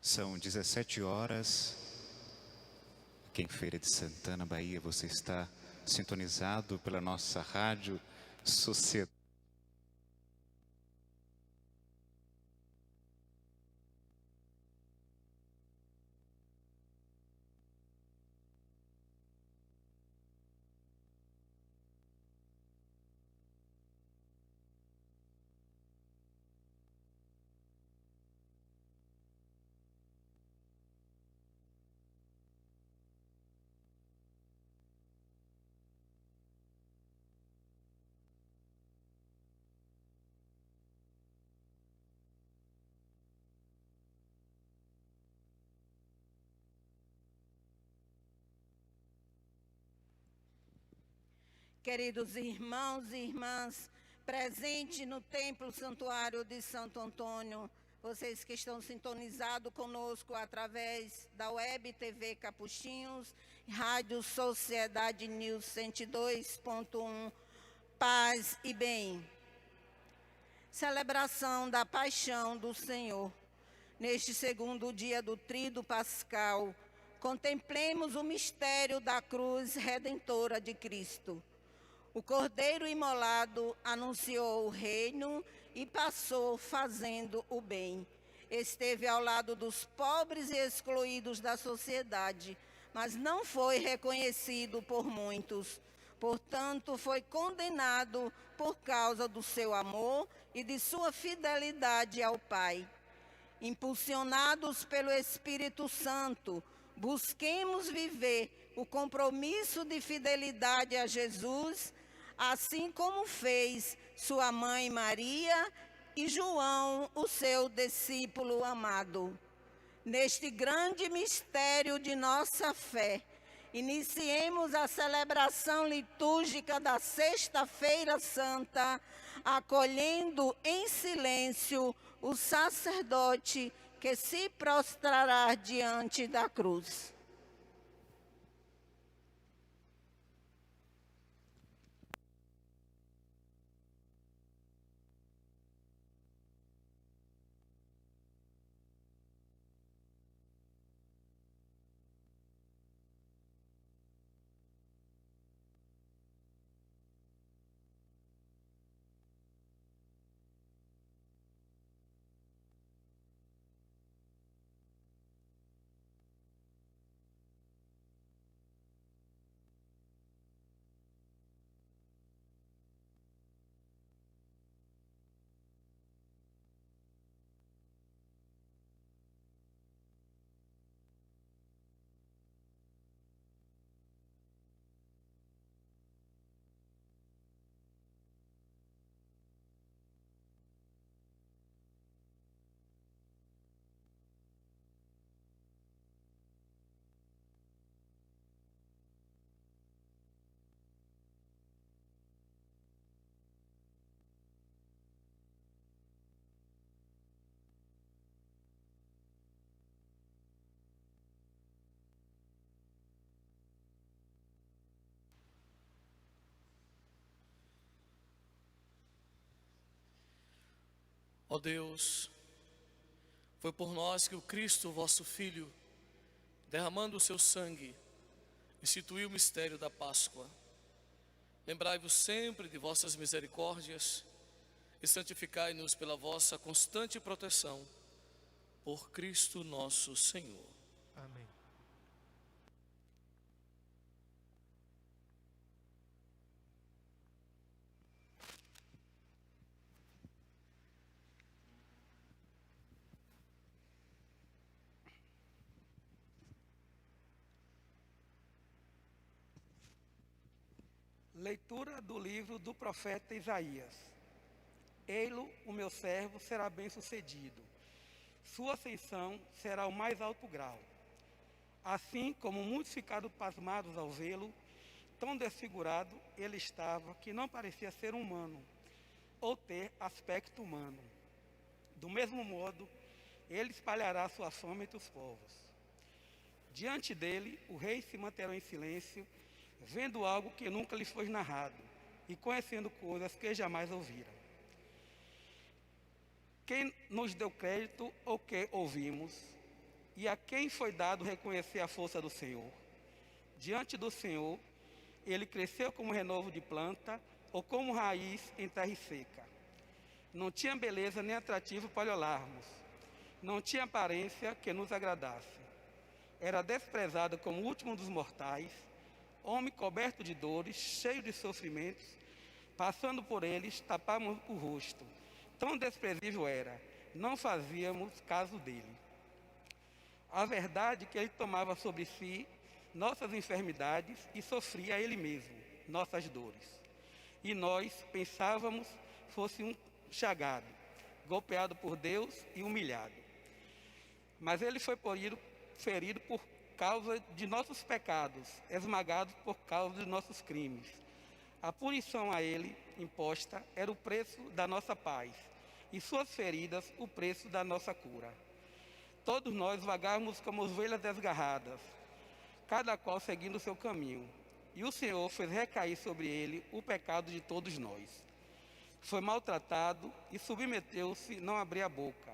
São 17 horas. Aqui em Feira de Santana, Bahia, você está sintonizado pela nossa rádio Sociedade. Queridos irmãos e irmãs, presente no Templo Santuário de Santo Antônio, vocês que estão sintonizados conosco através da Web TV Capuchinhos, Rádio Sociedade News 102.1, paz e bem. Celebração da Paixão do Senhor. Neste segundo dia do Tríduo Pascal, contemplemos o mistério da cruz redentora de Cristo. O Cordeiro imolado anunciou o reino e passou fazendo o bem. Esteve ao lado dos pobres e excluídos da sociedade, mas não foi reconhecido por muitos. Portanto, foi condenado por causa do seu amor e de sua fidelidade ao Pai. Impulsionados pelo Espírito Santo, busquemos viver o compromisso de fidelidade a Jesus, assim como fez sua mãe Maria e João, o seu discípulo amado. Neste grande mistério de nossa fé, iniciemos a celebração litúrgica da Sexta-feira Santa, acolhendo em silêncio o sacerdote que se prostrará diante da cruz. Ó Deus, foi por nós que o Cristo, vosso Filho, derramando o seu sangue, instituiu o mistério da Páscoa. Lembrai-vos sempre de vossas misericórdias e santificai-nos pela vossa constante proteção, por Cristo nosso Senhor. Amém. Leitura do livro do profeta Isaías. Ei-lo, o meu servo, será bem-sucedido. Sua ascensão será o mais alto grau. Assim como muitos ficaram pasmados ao vê-lo, tão desfigurado ele estava que não parecia ser humano, ou ter aspecto humano. Do mesmo modo, ele espalhará sua fama entre os povos. Diante dele, o rei se manterá em silêncio, vendo algo que nunca lhe foi narrado e conhecendo coisas que jamais ouviram. Quem nos deu crédito ao que ouvimos? e a quem foi dado reconhecer a força do Senhor? Diante do Senhor, ele cresceu como renovo de planta ou como raiz em terra seca. Não tinha beleza nem atrativo para olharmos. Não tinha aparência que nos agradasse. Era desprezado como o último dos mortais, homem coberto de dores, cheio de sofrimentos, passando por eles, tapávamos o rosto. Tão desprezível era, não fazíamos caso dele. A verdade é que ele tomava sobre si nossas enfermidades e sofria ele mesmo nossas dores. E nós pensávamos fosse um chagado, golpeado por Deus e humilhado. Mas ele foi ferido por causa de nossos pecados, esmagado por causa de nossos crimes. A punição a ele imposta era o preço da nossa paz, e suas feridas o preço da nossa cura. Todos nós vagávamos como ovelhas desgarradas, cada qual seguindo o seu caminho, e o Senhor fez recair sobre ele o pecado de todos nós. Foi maltratado e submeteu-se, não abria a boca,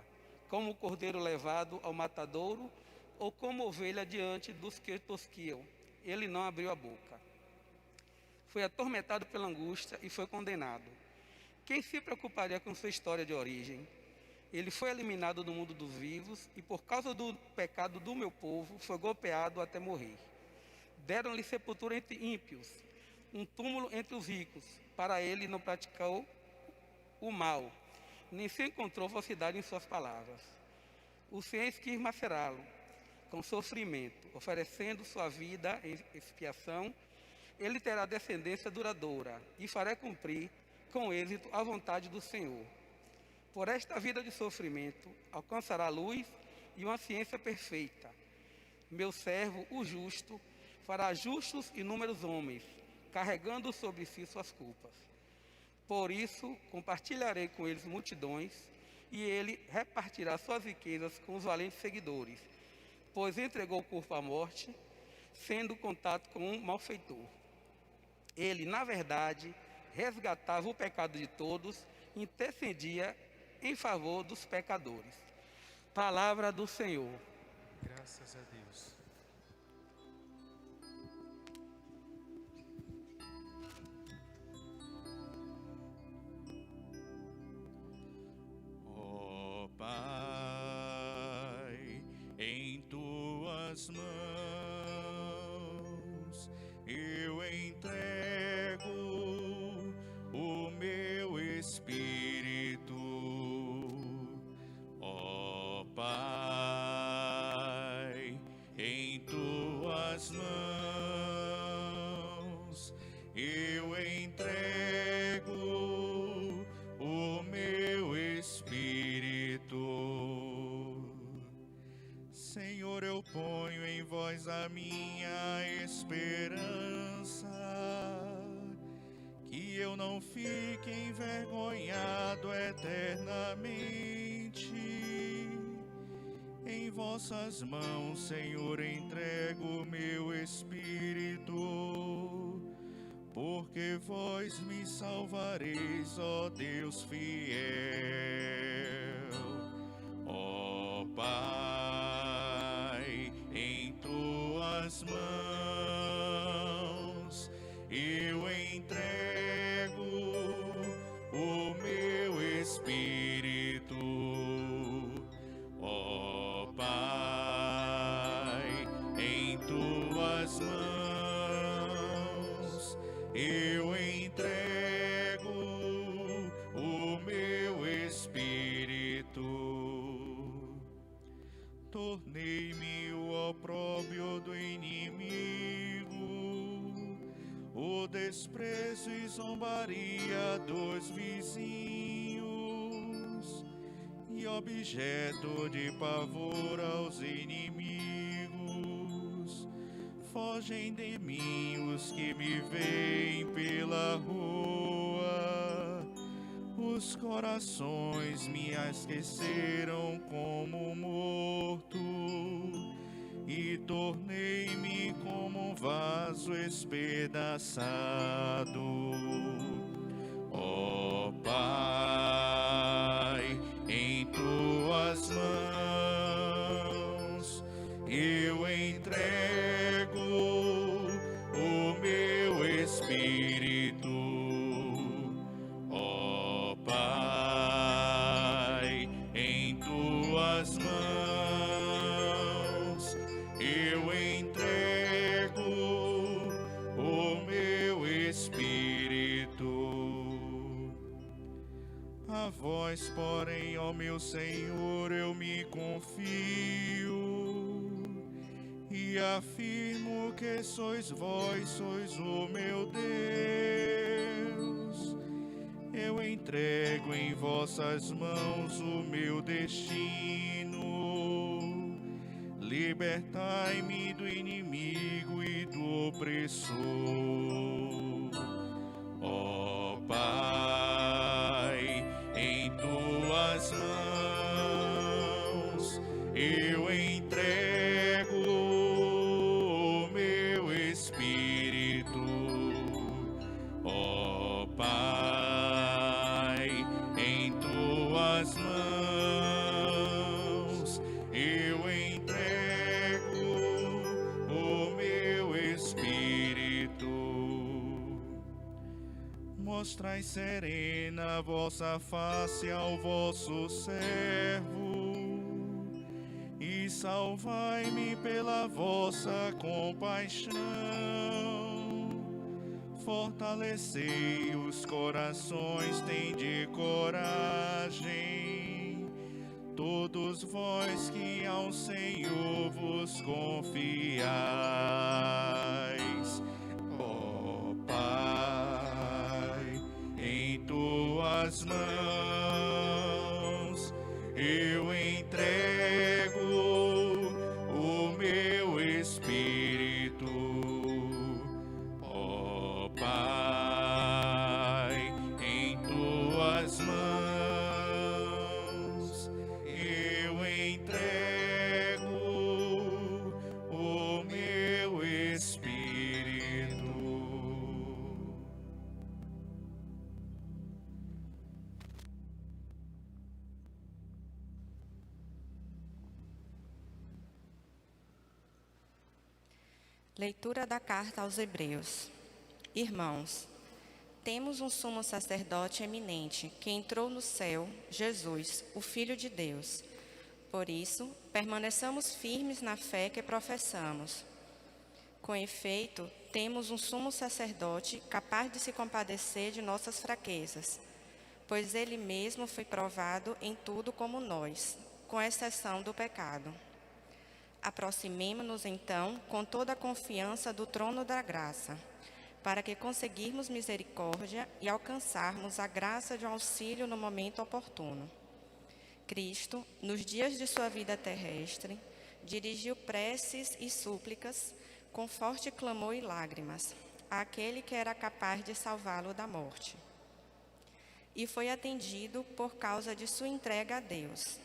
como o cordeiro levado ao matadouro, ou como ovelha diante dos que tosquiam. Ele não abriu a boca. Foi atormentado pela angústia e foi condenado. Quem se preocuparia com sua história de origem? Ele foi eliminado do mundo dos vivos e por causa do pecado do meu povo foi golpeado até morrer. Deram-lhe sepultura entre ímpios, um túmulo entre os ricos. Para ele não praticou o mal, nem se encontrou falsidade em suas palavras. O Senhor quis macerá-lo com sofrimento, oferecendo sua vida em expiação. Ele terá descendência duradoura e fará cumprir com êxito a vontade do Senhor. Por esta vida de sofrimento, alcançará luz e uma ciência perfeita. Meu servo, o justo, fará justos inúmeros homens, carregando sobre si suas culpas. Por isso, compartilharei com eles multidões, e ele repartirá suas riquezas com os valentes seguidores, pois entregou o corpo à morte, sendo contato com um malfeitor. Ele, na verdade, resgatava o pecado de todos, intercedia em favor dos pecadores. Palavra do Senhor. Graças a Deus. Ó Pai, em tuas mãos eu entrego o meu espírito. Ó Pai, em tuas mãos eu entrego o meu espírito. Senhor, eu ponho em vós a minha esperança, que eu não fique envergonhado eternamente. Em vossas mãos, Senhor, entrego o meu espírito, porque vós me salvareis, ó Deus fiel. Ó Pai, em tuas mãos eu entrego o meu espírito. Ó Pai, em tuas mãos eu entrego o meu espírito. Tornei-me o opróbrio do inimigo, o desprezo e zombaria dos vizinhos, e objeto de pavor aos inimigos. Fogem de mim os que me veem pela rua, os corações me esqueceram como morto, e tornei-me como um vaso espedaçado. Ó Pai, em tuas mãos meu Senhor, eu me confio e afirmo que sois vós, sois o meu Deus. Eu entrego em vossas mãos o meu destino. Libertai-me do inimigo e do opressor. Ó Pai, em tuas mãos eu entrego o meu espírito. Ó Pai, em tuas mãos eu entrego o meu espírito. Mostrai serena a vossa face ao vosso servo e salvai-me pela vossa compaixão. Fortalecei os corações, tende coragem, todos vós que ao Senhor vos confiais. Ó Pai, em tuas mãos eu entrego o meu espírito. Ó Pai, em tuas mãos eu entrego o meu espírito. Leitura da carta aos Hebreus. Irmãos, temos um sumo sacerdote eminente que entrou no céu, Jesus, o Filho de Deus. Por isso, permaneçamos firmes na fé que professamos. Com efeito, temos um sumo sacerdote capaz de se compadecer de nossas fraquezas, pois ele mesmo foi provado em tudo como nós, com exceção do pecado. Aproximemo-nos, então, com toda a confiança do trono da graça, para que conseguirmos misericórdia e alcançarmos a graça de um auxílio no momento oportuno. Cristo, nos dias de sua vida terrestre, dirigiu preces e súplicas, com forte clamor e lágrimas, àquele que era capaz de salvá-lo da morte. E foi atendido por causa de sua entrega a Deus.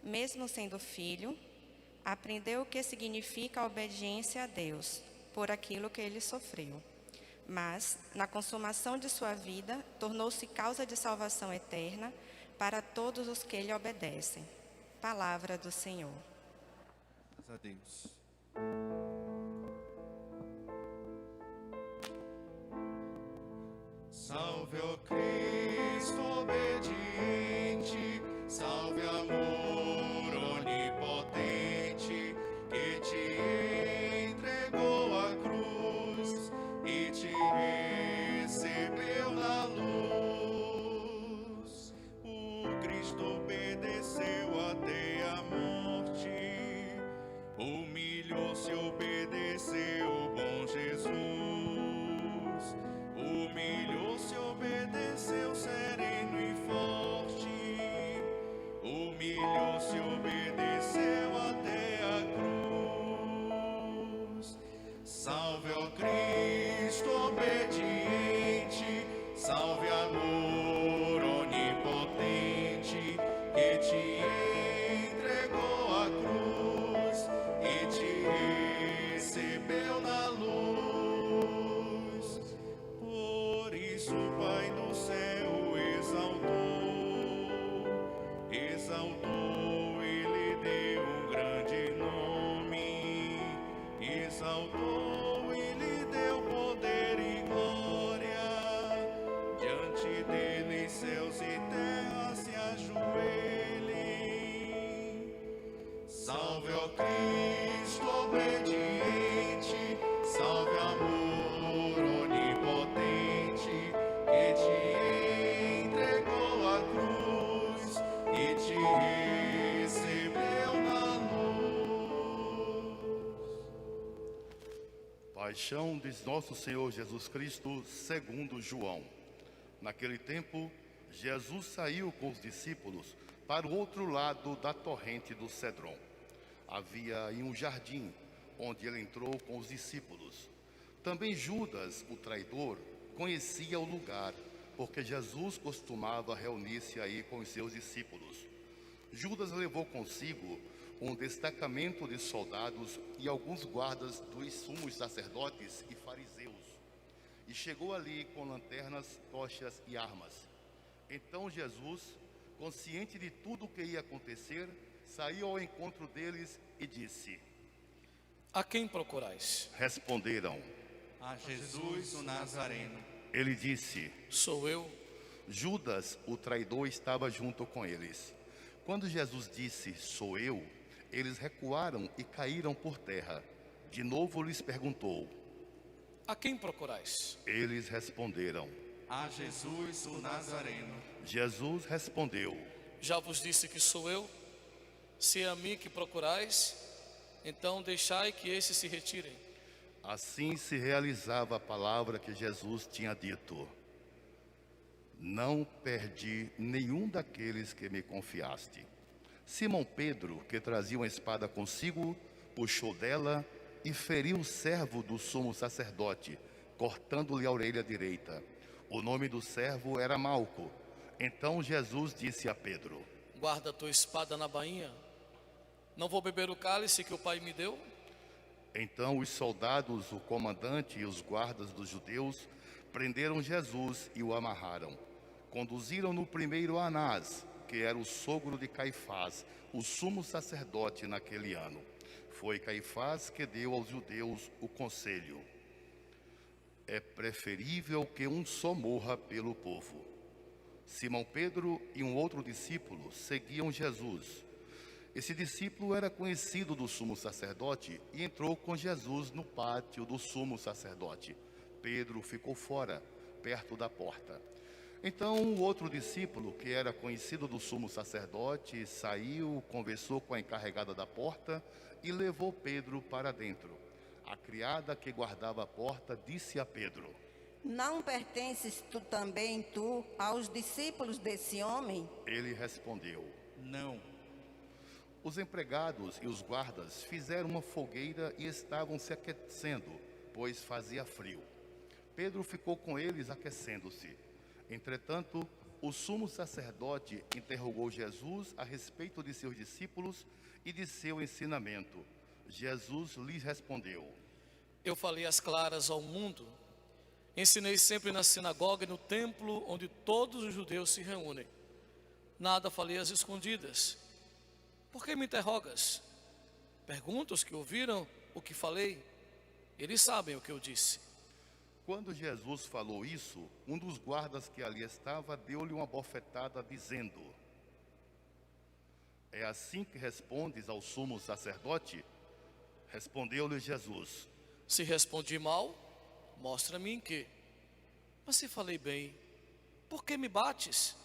Mesmo sendo filho, aprendeu o que significa a obediência a Deus, por aquilo que ele sofreu. Mas, na consumação de sua vida, tornou-se causa de salvação eterna para todos os que lhe obedecem. Palavra do Senhor. Graças a Deus. Salve, ó Cristo obediente, salve, amor onipotente, que te entregou a cruz e te recebeu na luz. O Cristo obedeceu até a morte, humilhou-se, obedeceu o bom Jesus. Humilhou-se, obedeceu sereno e forte, humilhou-se, obedeceu até a cruz. Salve, ó Cristo obediente, salve, amor onipotente, que te entregou a cruz e te recebeu na luz. Por isso o Pai do céu exaltou, ele deu um grande nome, exaltou, ele deu poder e glória, diante dele céus e terra se ajoelhem. Salve, ó Cristo obediente, salve, amor onipotente, que te entregou a cruz e te Paixão de nosso Senhor Jesus Cristo, segundo João. Naquele tempo, Jesus saiu com os discípulos para o outro lado da torrente do Cedron. Havia aí um jardim, onde ele entrou com os discípulos. Também Judas, o traidor, conhecia o lugar, porque Jesus costumava reunir-se aí com os seus discípulos. Judas levou consigo um destacamento de soldados e alguns guardas dos sumos sacerdotes e fariseus, e chegou ali com lanternas, tochas e armas. Então Jesus, consciente de tudo o que ia acontecer, saiu ao encontro deles e disse: A quem procurais? Responderam: A Jesus o Nazareno. Ele disse: Sou eu. Judas, o traidor, estava junto com eles. Quando Jesus disse: Sou eu, eles recuaram e caíram por terra. De novo lhes perguntou. A quem procurais? Eles responderam: A Jesus o Nazareno. Jesus respondeu: Já vos disse que sou eu. Se é a mim que procurais, então deixai que esses se retirem. Assim se realizava a palavra que Jesus tinha dito: Não perdi nenhum daqueles que me confiaste. Simão Pedro, que trazia uma espada consigo, puxou dela e feriu o servo do sumo sacerdote, cortando-lhe a orelha direita. O nome do servo era Malco. Então Jesus disse a Pedro: Guarda a tua espada na bainha. Não vou beber o cálice que o Pai me deu? Então os soldados, o comandante e os guardas dos judeus prenderam Jesus e o amarraram. Conduziram-no primeiro a Anás, que era o sogro de Caifás, o sumo sacerdote naquele ano. Foi Caifás que deu aos judeus o conselho: é preferível que um só morra pelo povo. Simão Pedro e um outro discípulo seguiam Jesus. Esse discípulo era conhecido do sumo sacerdote e entrou com Jesus no pátio do sumo sacerdote. Pedro ficou fora, perto da porta. Então o outro discípulo, que era conhecido do sumo sacerdote, saiu, conversou com a encarregada da porta e levou Pedro para dentro. A criada que guardava a porta disse a Pedro: Não pertences tu aos discípulos desse homem? Ele respondeu: Não. Os empregados e os guardas fizeram uma fogueira e estavam se aquecendo, pois fazia frio. Pedro ficou com eles aquecendo-se. Entretanto, o sumo sacerdote interrogou Jesus a respeito de seus discípulos e de seu ensinamento. Jesus lhes respondeu: Eu falei às claras ao mundo. Ensinei sempre na sinagoga e no templo onde todos os judeus se reúnem. Nada falei às escondidas. Por que me interrogas? Pergunta os que ouviram o que falei. Eles sabem o que eu disse. Quando Jesus falou isso, um dos guardas que ali estava deu-lhe uma bofetada, dizendo: É assim que respondes ao sumo sacerdote? Respondeu-lhe Jesus: Se respondi mal, mostra-me em quê. Mas se falei bem, por que me bates?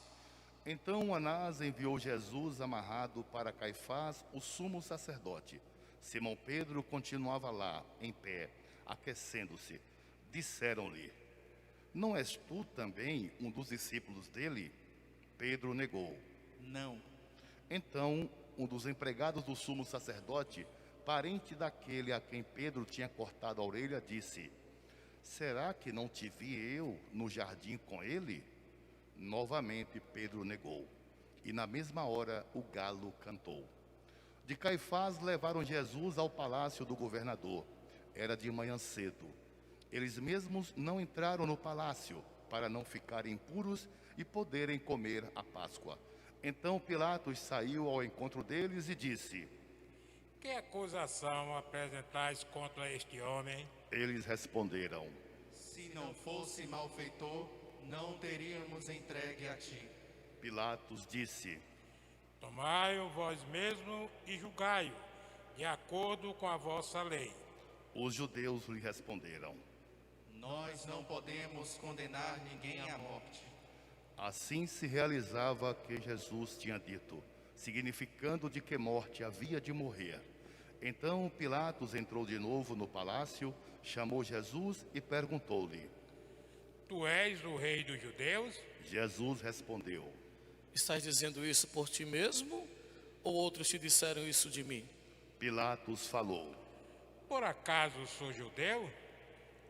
Então Anás enviou Jesus amarrado para Caifás, o sumo sacerdote. Simão Pedro continuava lá, em pé, aquecendo-se. Disseram-lhe: Não és tu também um dos discípulos dele? Pedro negou: Não. Então um dos empregados do sumo sacerdote, parente daquele a quem Pedro tinha cortado a orelha, disse: Será que não te vi eu no jardim com ele? Novamente Pedro negou, e na mesma hora o galo cantou. De Caifás levaram Jesus ao palácio do governador. Era de manhã cedo. Eles mesmos não entraram no palácio, para não ficarem impuros e poderem comer a Páscoa. Então Pilatos saiu ao encontro deles e disse: Que acusação apresentais contra este homem? Eles responderam: Se não fosse malfeitor, não teríamos entregue a ti. Pilatos disse: Tomai-o vós mesmo e julgai-o, de acordo com a vossa lei. Os judeus lhe responderam: Nós não podemos condenar ninguém à morte. Assim se realizava que Jesus tinha dito, significando de que morte havia de morrer. Então Pilatos entrou de novo no palácio, chamou Jesus e perguntou-lhe. Tu és o rei dos judeus? Jesus respondeu. Estás dizendo isso por ti mesmo? Ou outros te disseram isso de mim? Pilatos falou. Por acaso sou judeu?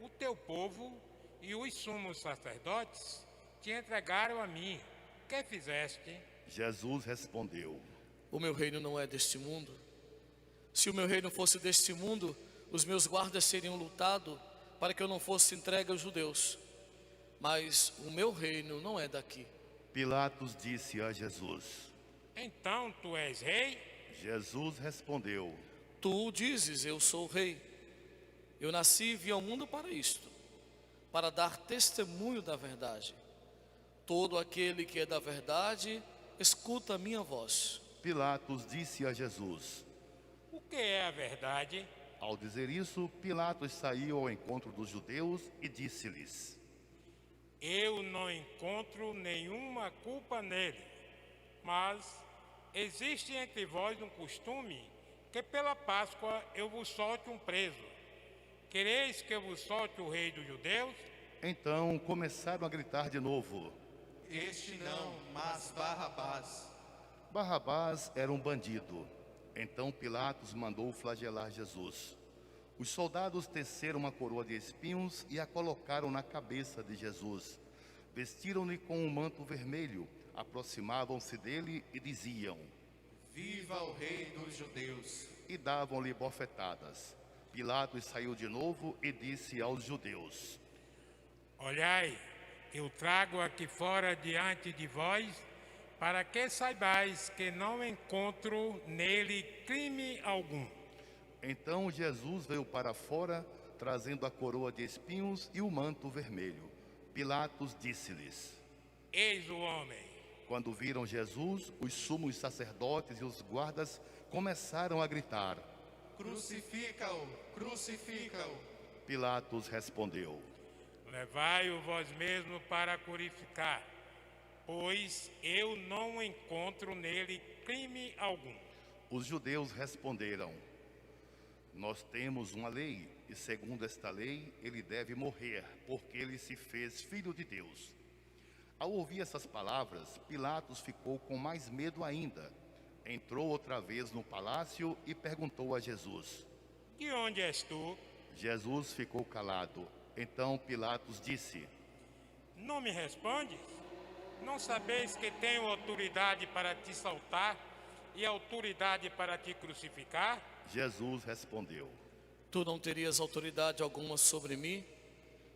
O teu povo e os sumos sacerdotes te entregaram a mim. O que fizeste? Jesus respondeu. O meu reino não é deste mundo. Se o meu reino fosse deste mundo, os meus guardas teriam lutado para que eu não fosse entregue aos judeus. Mas o meu reino não é daqui. Pilatos disse a Jesus. Então tu és rei? Jesus respondeu. Tu dizes, eu sou o rei. Eu nasci e vim ao mundo para isto, para dar testemunho da verdade. Todo aquele que é da verdade, escuta a minha voz. Pilatos disse a Jesus. O que é a verdade? Ao dizer isso, Pilatos saiu ao encontro dos judeus e disse-lhes. Eu não encontro nenhuma culpa nele, mas existe entre vós um costume que pela Páscoa eu vos solte um preso. Quereis que eu vos solte o rei dos judeus? Então começaram a gritar de novo. Este não, mas Barrabás. Barrabás era um bandido. Então Pilatos mandou flagelar Jesus. Os soldados teceram uma coroa de espinhos e a colocaram na cabeça de Jesus. Vestiram-lhe com um manto vermelho, aproximavam-se dele e diziam: Viva o rei dos judeus! E davam-lhe bofetadas. Pilatos saiu de novo e disse aos judeus: Olhai, eu trago aqui fora diante de vós, para que saibais que não encontro nele crime algum. Então Jesus veio para fora, trazendo a coroa de espinhos e o manto vermelho. Pilatos disse-lhes: Eis o homem. Quando viram Jesus, os sumos sacerdotes e os guardas começaram a gritar: Crucifica-o! Crucifica-o! Pilatos respondeu: Levai-o vós mesmo para purificar, pois eu não encontro nele crime algum. Os judeus responderam: Nós temos uma lei, e segundo esta lei, ele deve morrer, porque ele se fez filho de Deus. Ao ouvir essas palavras, Pilatos ficou com mais medo ainda. Entrou outra vez no palácio e perguntou a Jesus: De onde és tu? Jesus ficou calado. Então Pilatos disse: Não me respondes? Não sabeis que tenho autoridade para te soltar e autoridade para te crucificar? Jesus respondeu: Tu não terias autoridade alguma sobre mim,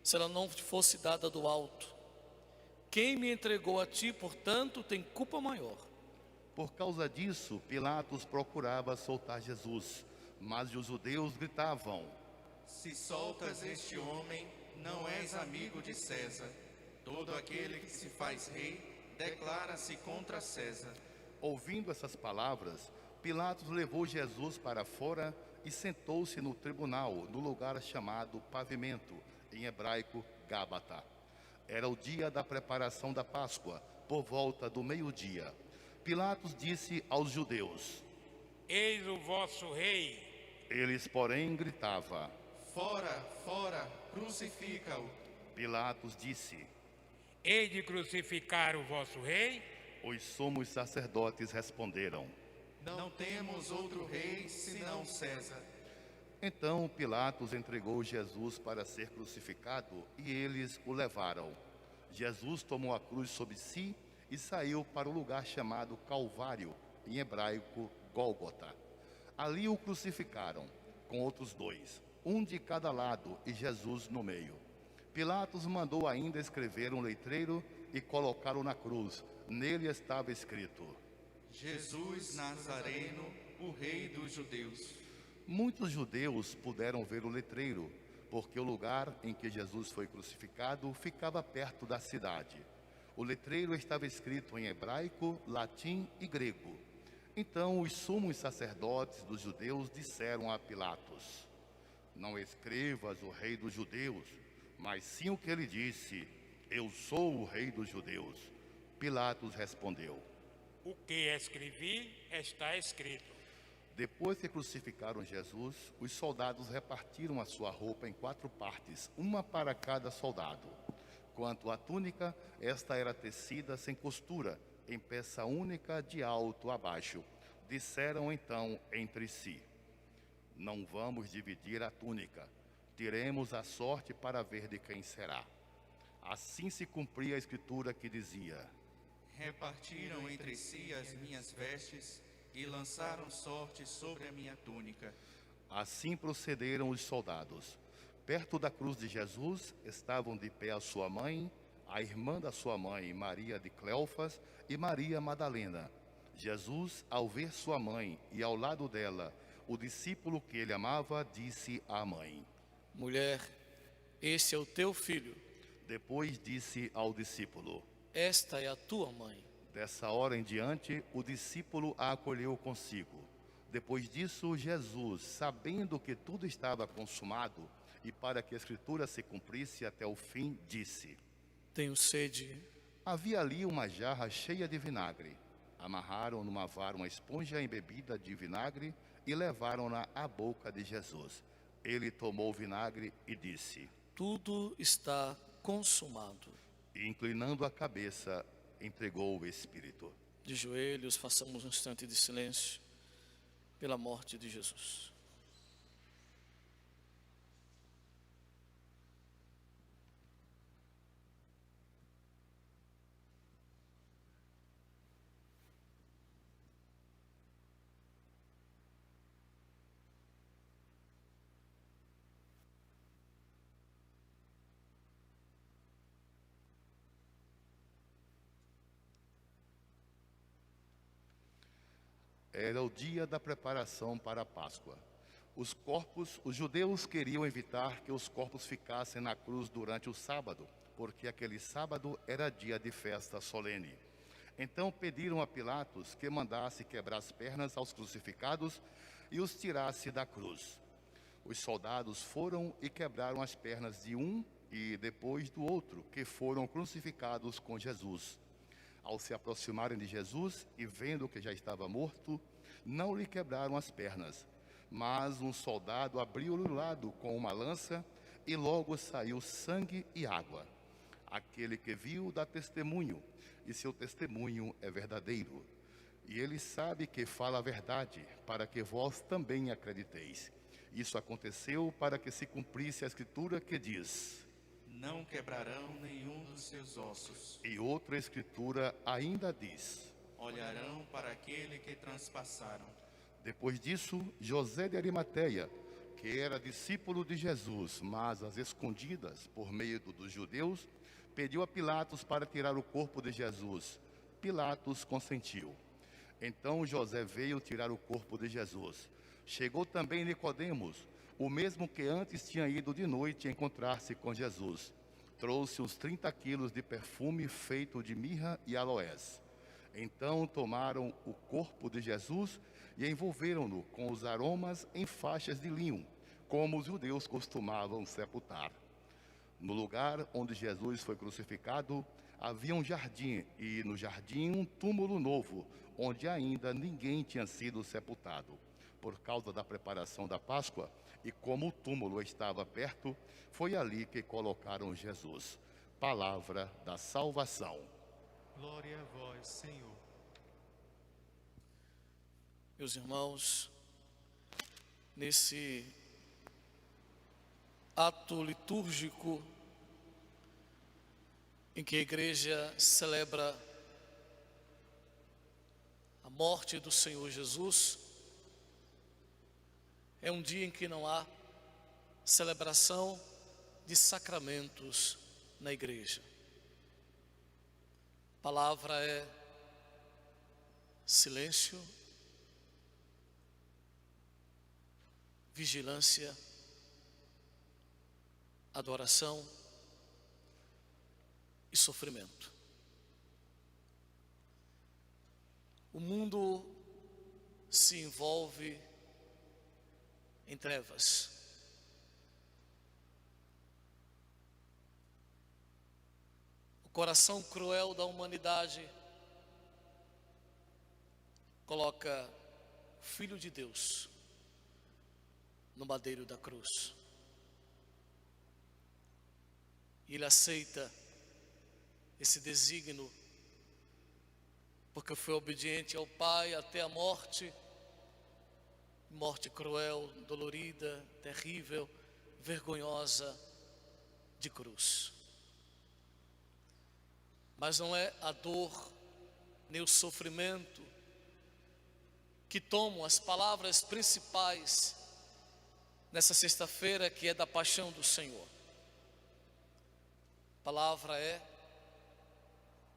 se ela não te fosse dada do alto. Quem me entregou a ti, portanto, tem culpa maior. Por causa disso, Pilatos procurava soltar Jesus, mas os judeus gritavam: Se soltas este homem, não és amigo de César. Todo aquele que se faz rei, declara-se contra César. Ouvindo essas palavras, Pilatos levou Jesus para fora e sentou-se no tribunal, no lugar chamado Pavimento, em hebraico, Gábata. Era o dia da preparação da Páscoa, por volta do meio-dia. Pilatos disse aos judeus: Eis o vosso rei. Eles, porém, gritavam: Fora, fora, crucifica-o. Pilatos disse: Hei de crucificar o vosso rei? Os sumos sacerdotes responderam: Não temos outro rei senão César. Então Pilatos entregou Jesus para ser crucificado e eles o levaram. Jesus tomou a cruz sobre si e saiu para o lugar chamado Calvário, em hebraico Gólgota. Ali o crucificaram, com outros dois, um de cada lado e Jesus no meio. Pilatos mandou ainda escrever um letreiro e colocá-lo na cruz. Nele estava escrito: Jesus Nazareno, o rei dos judeus. Muitos judeus puderam ver o letreiro, porque o lugar em que Jesus foi crucificado ficava perto da cidade. O letreiro estava escrito em hebraico, latim e grego. Então os sumos sacerdotes dos judeus disseram a Pilatos: Não escrevas o rei dos judeus, mas sim o que ele disse: Eu sou o rei dos judeus. Pilatos respondeu: O que escrevi está escrito. Depois que crucificaram Jesus, os soldados repartiram a sua roupa em 4 partes, uma para cada soldado. Quanto à túnica, esta era tecida sem costura, em peça única de alto a baixo. Disseram então entre si: não vamos dividir a túnica, tiremos a sorte para ver de quem será. Assim se cumpria a escritura que dizia: Repartiram entre si as minhas vestes e lançaram sorte sobre a minha túnica. Assim procederam os soldados. Perto da cruz de Jesus estavam de pé a sua mãe, a irmã da sua mãe, Maria de Cleofas, e Maria Madalena. Jesus, ao ver sua mãe e ao lado dela o discípulo que ele amava, disse à mãe: Mulher, este é o teu filho. Depois disse ao discípulo: Esta é a tua mãe. Dessa hora em diante, o discípulo a acolheu consigo. Depois disso, Jesus, sabendo que tudo estava consumado e para que a escritura se cumprisse até o fim, disse: Tenho sede. Havia ali uma jarra cheia de vinagre. Amarraram numa vara uma esponja embebida de vinagre e levaram-na à boca de Jesus. Ele tomou o vinagre e disse: Tudo está consumado. E, inclinando a cabeça, entregou o Espírito. De joelhos, façamos um instante de silêncio pela morte de Jesus. Era o dia da preparação para a Páscoa. Os judeus queriam evitar que os corpos ficassem na cruz durante o sábado, porque aquele sábado era dia de festa solene. Então pediram a Pilatos que mandasse quebrar as pernas aos crucificados e os tirasse da cruz. Os soldados foram e quebraram as pernas de um e depois do outro, que foram crucificados com Jesus. Ao se aproximarem de Jesus e vendo que já estava morto, não lhe quebraram as pernas. Mas um soldado abriu-lhe o lado com uma lança e logo saiu sangue e água. Aquele que viu dá testemunho, e seu testemunho é verdadeiro. E ele sabe que fala a verdade, para que vós também acrediteis. Isso aconteceu para que se cumprisse a escritura que diz: Não quebrarão nenhum dos seus ossos. E outra escritura ainda diz: Olharão para aquele que transpassaram. Depois disso, José de Arimateia, que era discípulo de Jesus, mas às escondidas, por medo dos judeus, pediu a Pilatos para tirar o corpo de Jesus. Pilatos consentiu. Então José veio tirar o corpo de Jesus. Chegou também Nicodemos, o mesmo que antes tinha ido de noite encontrar-se com Jesus. Trouxe uns 30 quilos de perfume feito de mirra e aloés. Então tomaram o corpo de Jesus e envolveram-no com os aromas em faixas de linho, como os judeus costumavam sepultar. No lugar onde Jesus foi crucificado, havia um jardim, e no jardim um túmulo novo, onde ainda ninguém tinha sido sepultado. Por causa da preparação da Páscoa, e como o túmulo estava perto, foi ali que colocaram Jesus. Palavra da salvação. Glória a vós, Senhor. Meus irmãos, nesse ato litúrgico em que a igreja celebra a morte do Senhor Jesus, é um dia em que não há celebração de sacramentos na igreja. A palavra é silêncio, vigilância, adoração e sofrimento. O mundo se envolve em trevas. O coração cruel da humanidade coloca Filho de Deus no madeiro da cruz. E Ele aceita esse desígnio, porque foi obediente ao Pai até a morte, morte cruel, dolorida, terrível, vergonhosa de cruz. Mas não é a dor, nem o sofrimento que tomam as palavras principais nessa sexta-feira, que é da paixão do Senhor. A palavra é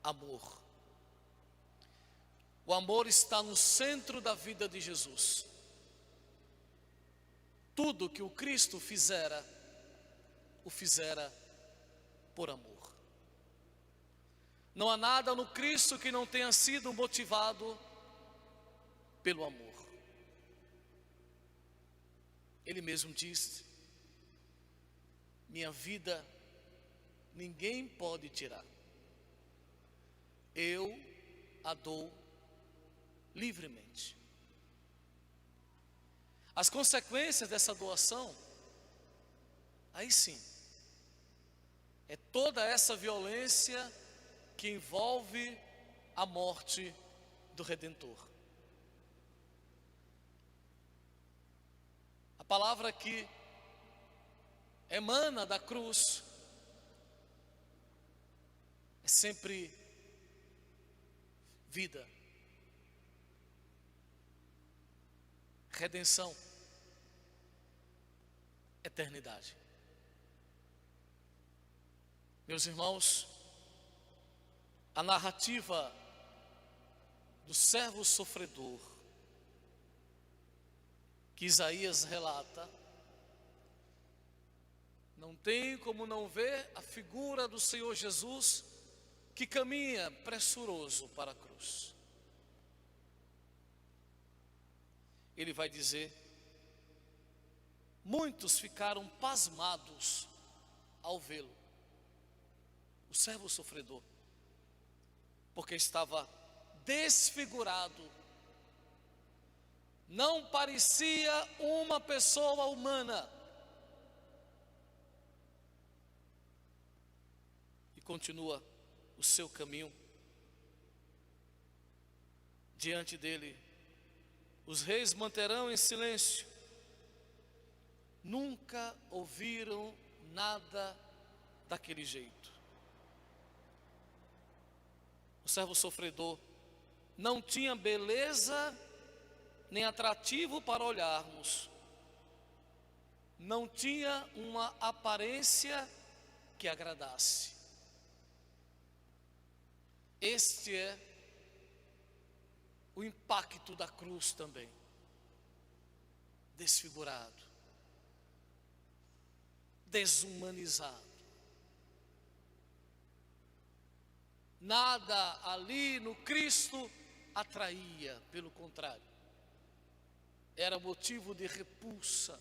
amor. O amor está no centro da vida de Jesus. Tudo que o Cristo fizera, o fizera por amor. Não há nada no Cristo que não tenha sido motivado pelo amor. Ele mesmo disse: minha vida ninguém pode tirar, eu a dou livremente. As consequências dessa doação, aí sim, é toda essa violência que envolve a morte do Redentor. A palavra que emana da cruz é sempre vida, redenção, eternidade. Meus irmãos, a narrativa do servo sofredor que Isaías relata, não tem como não ver a figura do Senhor Jesus que caminha pressuroso para a cruz. Ele vai dizer: muitos ficaram pasmados ao vê-lo, o servo sofredor, porque estava desfigurado, não parecia uma pessoa humana. E continua o seu caminho. Diante dele, os reis manterão em silêncio, nunca ouviram nada daquele jeito. O servo sofredor não tinha beleza nem atrativo para olharmos, não tinha uma aparência que agradasse. Este é o impacto da cruz também. Desfigurado, desumanizado. Nada ali no Cristo atraía, pelo contrário, era motivo de repulsa,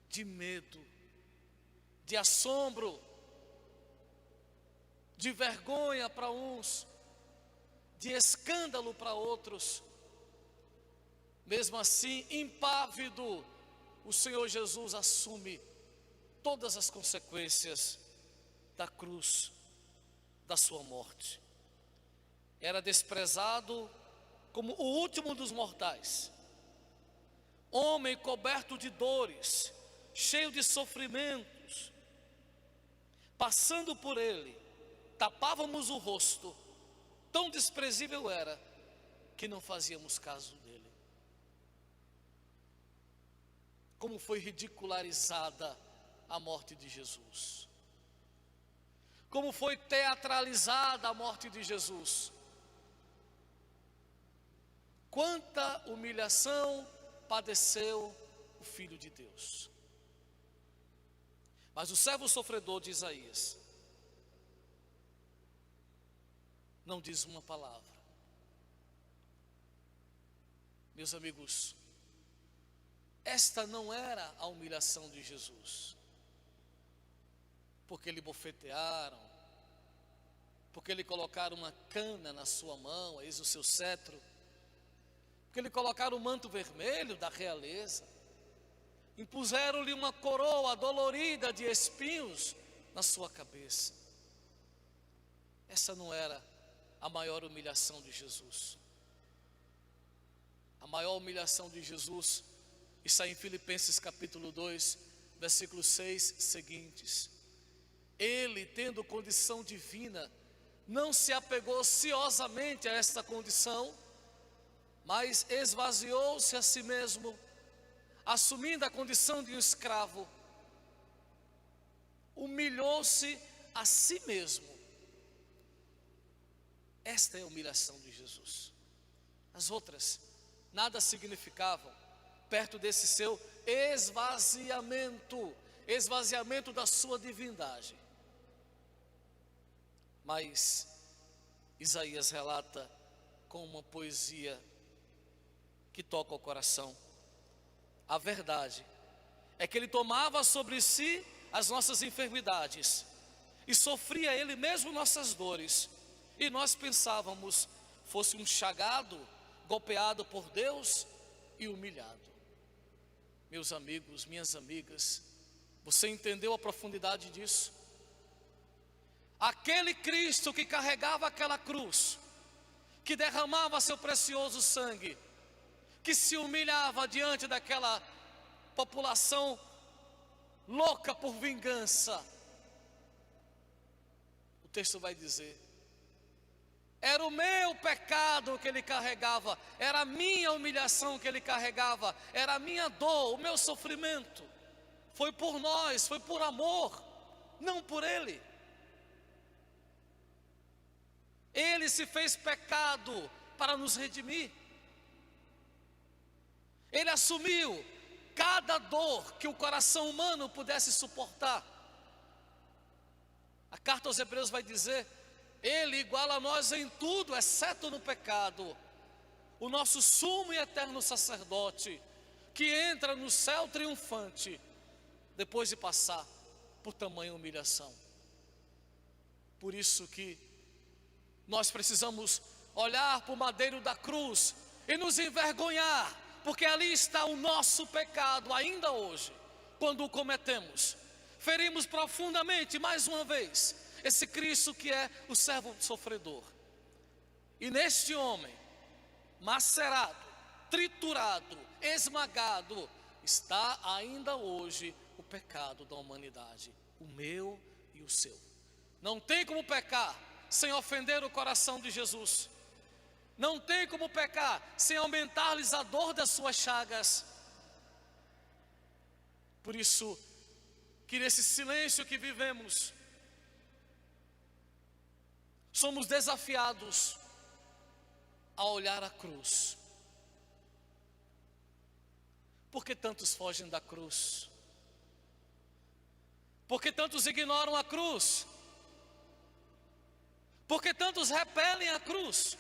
de medo, de assombro, de vergonha para uns, de escândalo para outros. Mesmo assim, impávido, o Senhor Jesus assume todas as consequências da cruz, da sua morte. Era desprezado como o último dos mortais, homem coberto de dores, cheio de sofrimentos. Passando por ele, tapávamos o rosto, tão desprezível era que não fazíamos caso dele. Como foi ridicularizada a morte de Jesus, como foi teatralizada a morte de Jesus. Quanta humilhação padeceu o Filho de Deus. Mas o servo sofredor de Isaías não diz uma palavra. Meus amigos, esta não era a humilhação de Jesus, porque lhe bofetearam, porque lhe colocaram uma cana na sua mão, eis o seu cetro. porque lhe colocaram o manto vermelho da realeza, impuseram-lhe uma coroa dolorida de espinhos na sua cabeça. Essa não era a maior humilhação de Jesus. A maior humilhação de Jesus está em Filipenses capítulo 2, versículos 6 seguintes. Ele, tendo condição divina, não se apegou ociosamente a esta condição, mas esvaziou-se a si mesmo, assumindo a condição de um escravo, humilhou-se a si mesmo. Esta é a humilhação de Jesus. As outras nada significavam perto desse seu esvaziamento da sua divindade. Mas Isaías relata com uma poesia que toca o coração. A verdade é que ele tomava sobre si as nossas enfermidades e sofria ele mesmo nossas dores. E nós pensávamos, fosse um chagado, golpeado por Deus e humilhado. Meus amigos, minhas amigas, você entendeu a profundidade disso? Aquele Cristo que carregava aquela cruz, que derramava seu precioso sangue, que se humilhava diante daquela população louca por vingança. O texto vai dizer: era o meu pecado que ele carregava, era a minha humilhação que ele carregava, era a minha dor, o meu sofrimento. Foi por nós, foi por amor, não por ele. Ele se fez pecado para nos redimir. Ele assumiu cada dor que o coração humano pudesse suportar. A carta aos Hebreus vai dizer: ele iguala a nós em tudo, exceto no pecado. O nosso sumo e eterno sacerdote, que entra no céu triunfante, depois de passar por tamanha humilhação. Por isso que nós precisamos olhar para o madeiro da cruz e nos envergonhar, porque ali está o nosso pecado ainda hoje. Quando o cometemos, ferimos profundamente, mais uma vez, esse Cristo que é o servo sofredor. E neste homem, macerado, triturado, esmagado, está ainda hoje o pecado da humanidade, o meu e o seu. Não tem como pecar sem ofender o coração de Jesus. Não tem como pecar sem aumentar-lhes a dor das suas chagas. Por isso, que nesse silêncio que vivemos, somos desafiados a olhar a cruz. Por que tantos fogem da cruz? Por que tantos ignoram a cruz? Por que tantos repelem a cruz?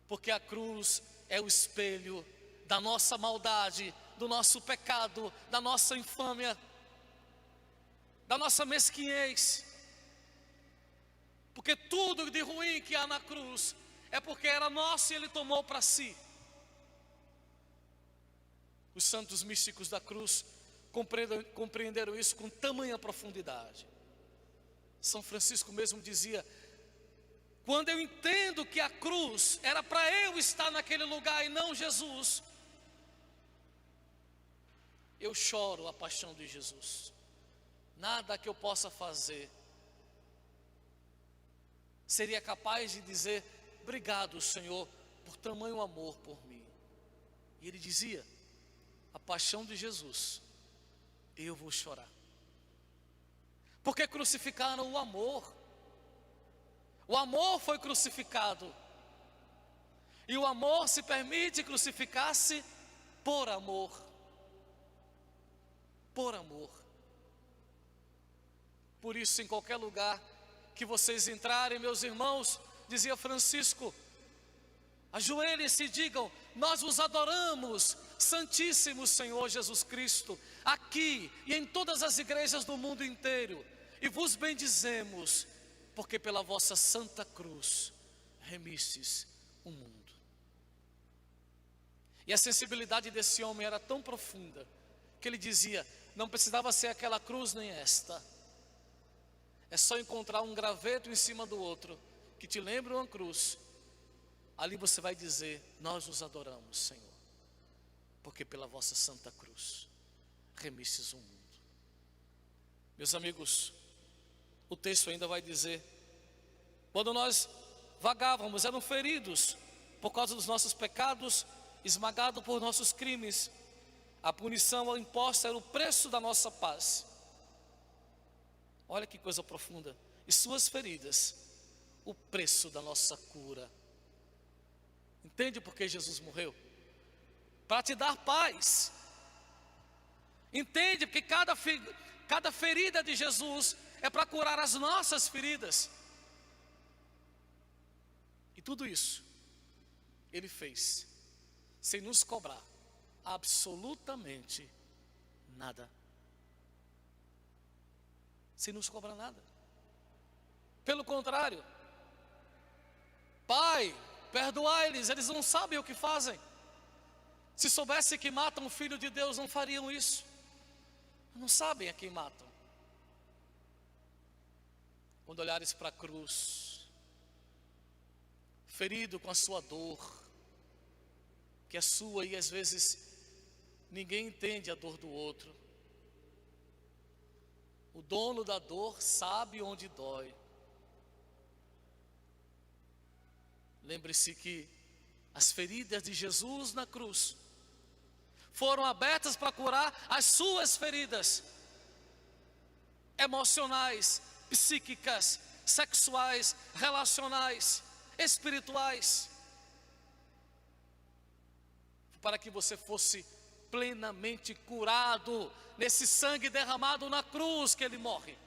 Porque a cruz é o espelho da nossa maldade, do nosso pecado, da nossa infâmia, da nossa mesquinhez. Porque tudo de ruim que há na cruz é porque era nosso e ele tomou para si. Os santos místicos da cruz compreenderam isso com tamanha profundidade. São Francisco mesmo dizia: quando eu entendo que a cruz era para eu estar naquele lugar e não Jesus, eu choro a paixão de Jesus. Nada que eu possa fazer seria capaz de dizer: obrigado, Senhor, por tamanho amor por mim. E ele dizia: a paixão de Jesus, eu vou chorar. Porque crucificaram o amor. O amor foi crucificado. E o amor se permite crucificar-se por amor. Por amor. Por isso, em qualquer lugar que vocês entrarem, meus irmãos, dizia Francisco, ajoelhem-se e digam: nós vos adoramos, Santíssimo Senhor Jesus Cristo, aqui e em todas as igrejas do mundo inteiro, e vos bendizemos, porque pela vossa santa cruz remistes o mundo. E a sensibilidade desse homem era tão profunda, que ele dizia, não precisava ser aquela cruz nem esta. É só encontrar um graveto em cima do outro, que te lembra uma cruz. Ali você vai dizer, nós os adoramos, Senhor, porque pela vossa santa cruz remistes o mundo. Meus amigos, o texto ainda vai dizer, quando nós vagávamos, eram feridos por causa dos nossos pecados, esmagados por nossos crimes. A punição imposta era o preço da nossa paz. Olha que coisa profunda. E suas feridas, o preço da nossa cura. Entende por que Jesus morreu? Para te dar paz. Entende porque cada ferida de Jesus é para curar as nossas feridas. E tudo isso Ele fez sem nos cobrar absolutamente nada. Sem nos cobrar nada. Pelo contrário, Pai, perdoai-lhes, eles não sabem o que fazem. Se soubessem que matam o Filho de Deus, não fariam isso. Não sabem a quem matam. Quando olhares para a cruz, ferido com a sua dor, que é sua e às vezes ninguém entende a dor do outro. O dono da dor sabe onde dói. Lembre-se que as feridas de Jesus na cruz foram abertas para curar as suas feridas emocionais, psíquicas, sexuais, relacionais, espirituais, para que você fosse plenamente curado nesse sangue derramado na cruz que Ele morre.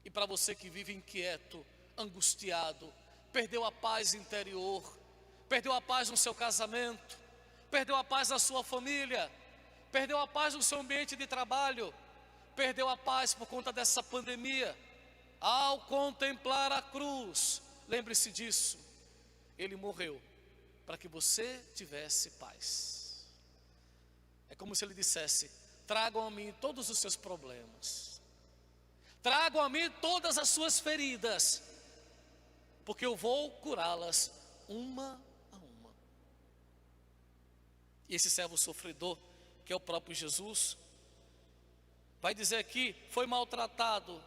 E para você que vive inquieto, angustiado, perdeu a paz interior, perdeu a paz no seu casamento, perdeu a paz na sua família, perdeu a paz no seu ambiente de trabalho, perdeu a paz por conta dessa pandemia, ao contemplar a cruz, lembre-se disso, Ele morreu para que você tivesse paz. É como se Ele dissesse, tragam a mim todos os seus problemas, tragam a mim todas as suas feridas, porque eu vou curá-las uma a uma. E esse servo sofredor, que é o próprio Jesus, vai dizer aqui, foi maltratado,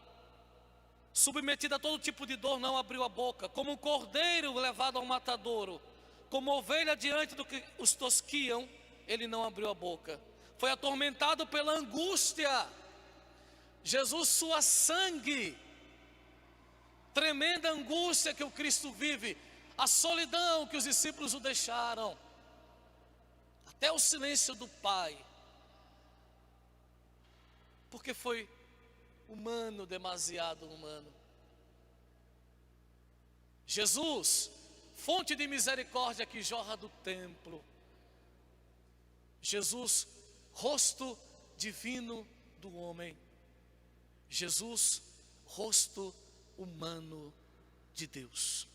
submetido a todo tipo de dor, não abriu a boca, como um cordeiro levado ao matadouro, como ovelha diante do que os tosquiam, Ele não abriu a boca. Foi atormentado pela angústia. Jesus sua sangue, tremenda angústia que o Cristo vive, a solidão que os discípulos o deixaram, até o silêncio do Pai, porque foi humano, demasiado humano. Jesus, fonte de misericórdia que jorra do templo. Jesus, rosto divino do homem. Jesus, rosto humano de Deus.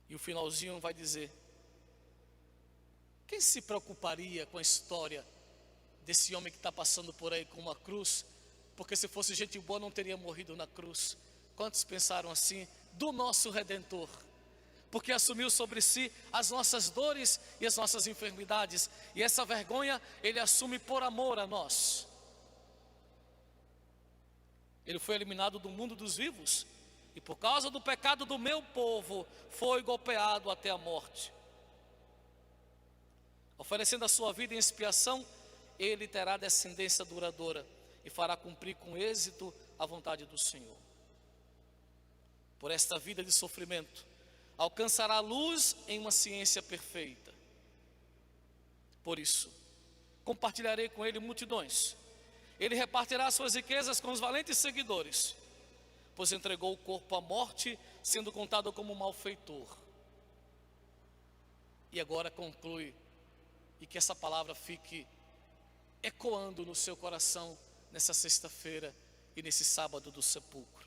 E o finalzinho vai dizer, quem se preocuparia com a história desse homem que está passando por aí com uma cruz, porque se fosse gente boa não teria morrido na cruz? Quantos pensaram assim do nosso Redentor? Porque assumiu sobre si as nossas dores e as nossas enfermidades, e essa vergonha Ele assume por amor a nós. Ele foi eliminado do mundo dos vivos, e por causa do pecado do meu povo, foi golpeado até a morte. Oferecendo a sua vida em expiação, Ele terá descendência duradoura, e fará cumprir com êxito a vontade do Senhor. Por esta vida de sofrimento, alcançará a luz em uma ciência perfeita. Por isso, compartilharei com Ele multidões. Ele repartirá suas riquezas com os valentes seguidores, pois entregou o corpo à morte, sendo contado como malfeitor. E agora conclui, e que essa palavra fique ecoando no seu coração nessa sexta-feira e nesse sábado do sepulcro.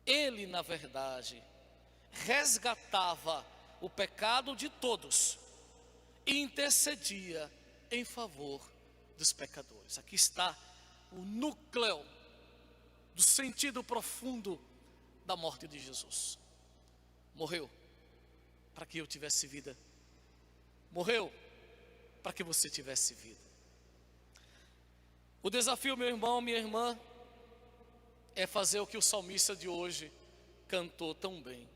Ele, na verdade, resgatava o pecado de todos e intercedia em favor dos pecadores. Aqui está o núcleo do sentido profundo da morte de Jesus. Morreu para que eu tivesse vida. Morreu para que você tivesse vida. O desafio, meu irmão, minha irmã, é fazer o que o salmista de hoje cantou tão bem.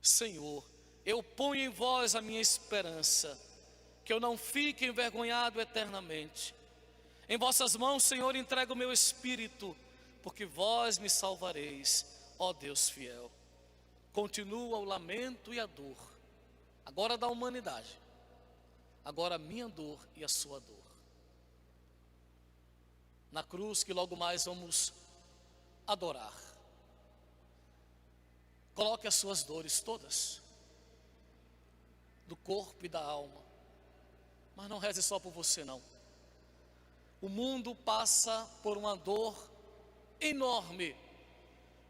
Senhor, eu ponho em vós a minha esperança, que eu não fique envergonhado eternamente. Em vossas mãos, Senhor, entrego o meu espírito, porque vós me salvareis, ó Deus fiel. Continua o lamento e a dor, agora da humanidade, agora a minha dor e a sua dor. Na cruz que logo mais vamos adorar, coloque as suas dores todas, do corpo e da alma, mas não reze só por você não. O mundo passa por uma dor enorme,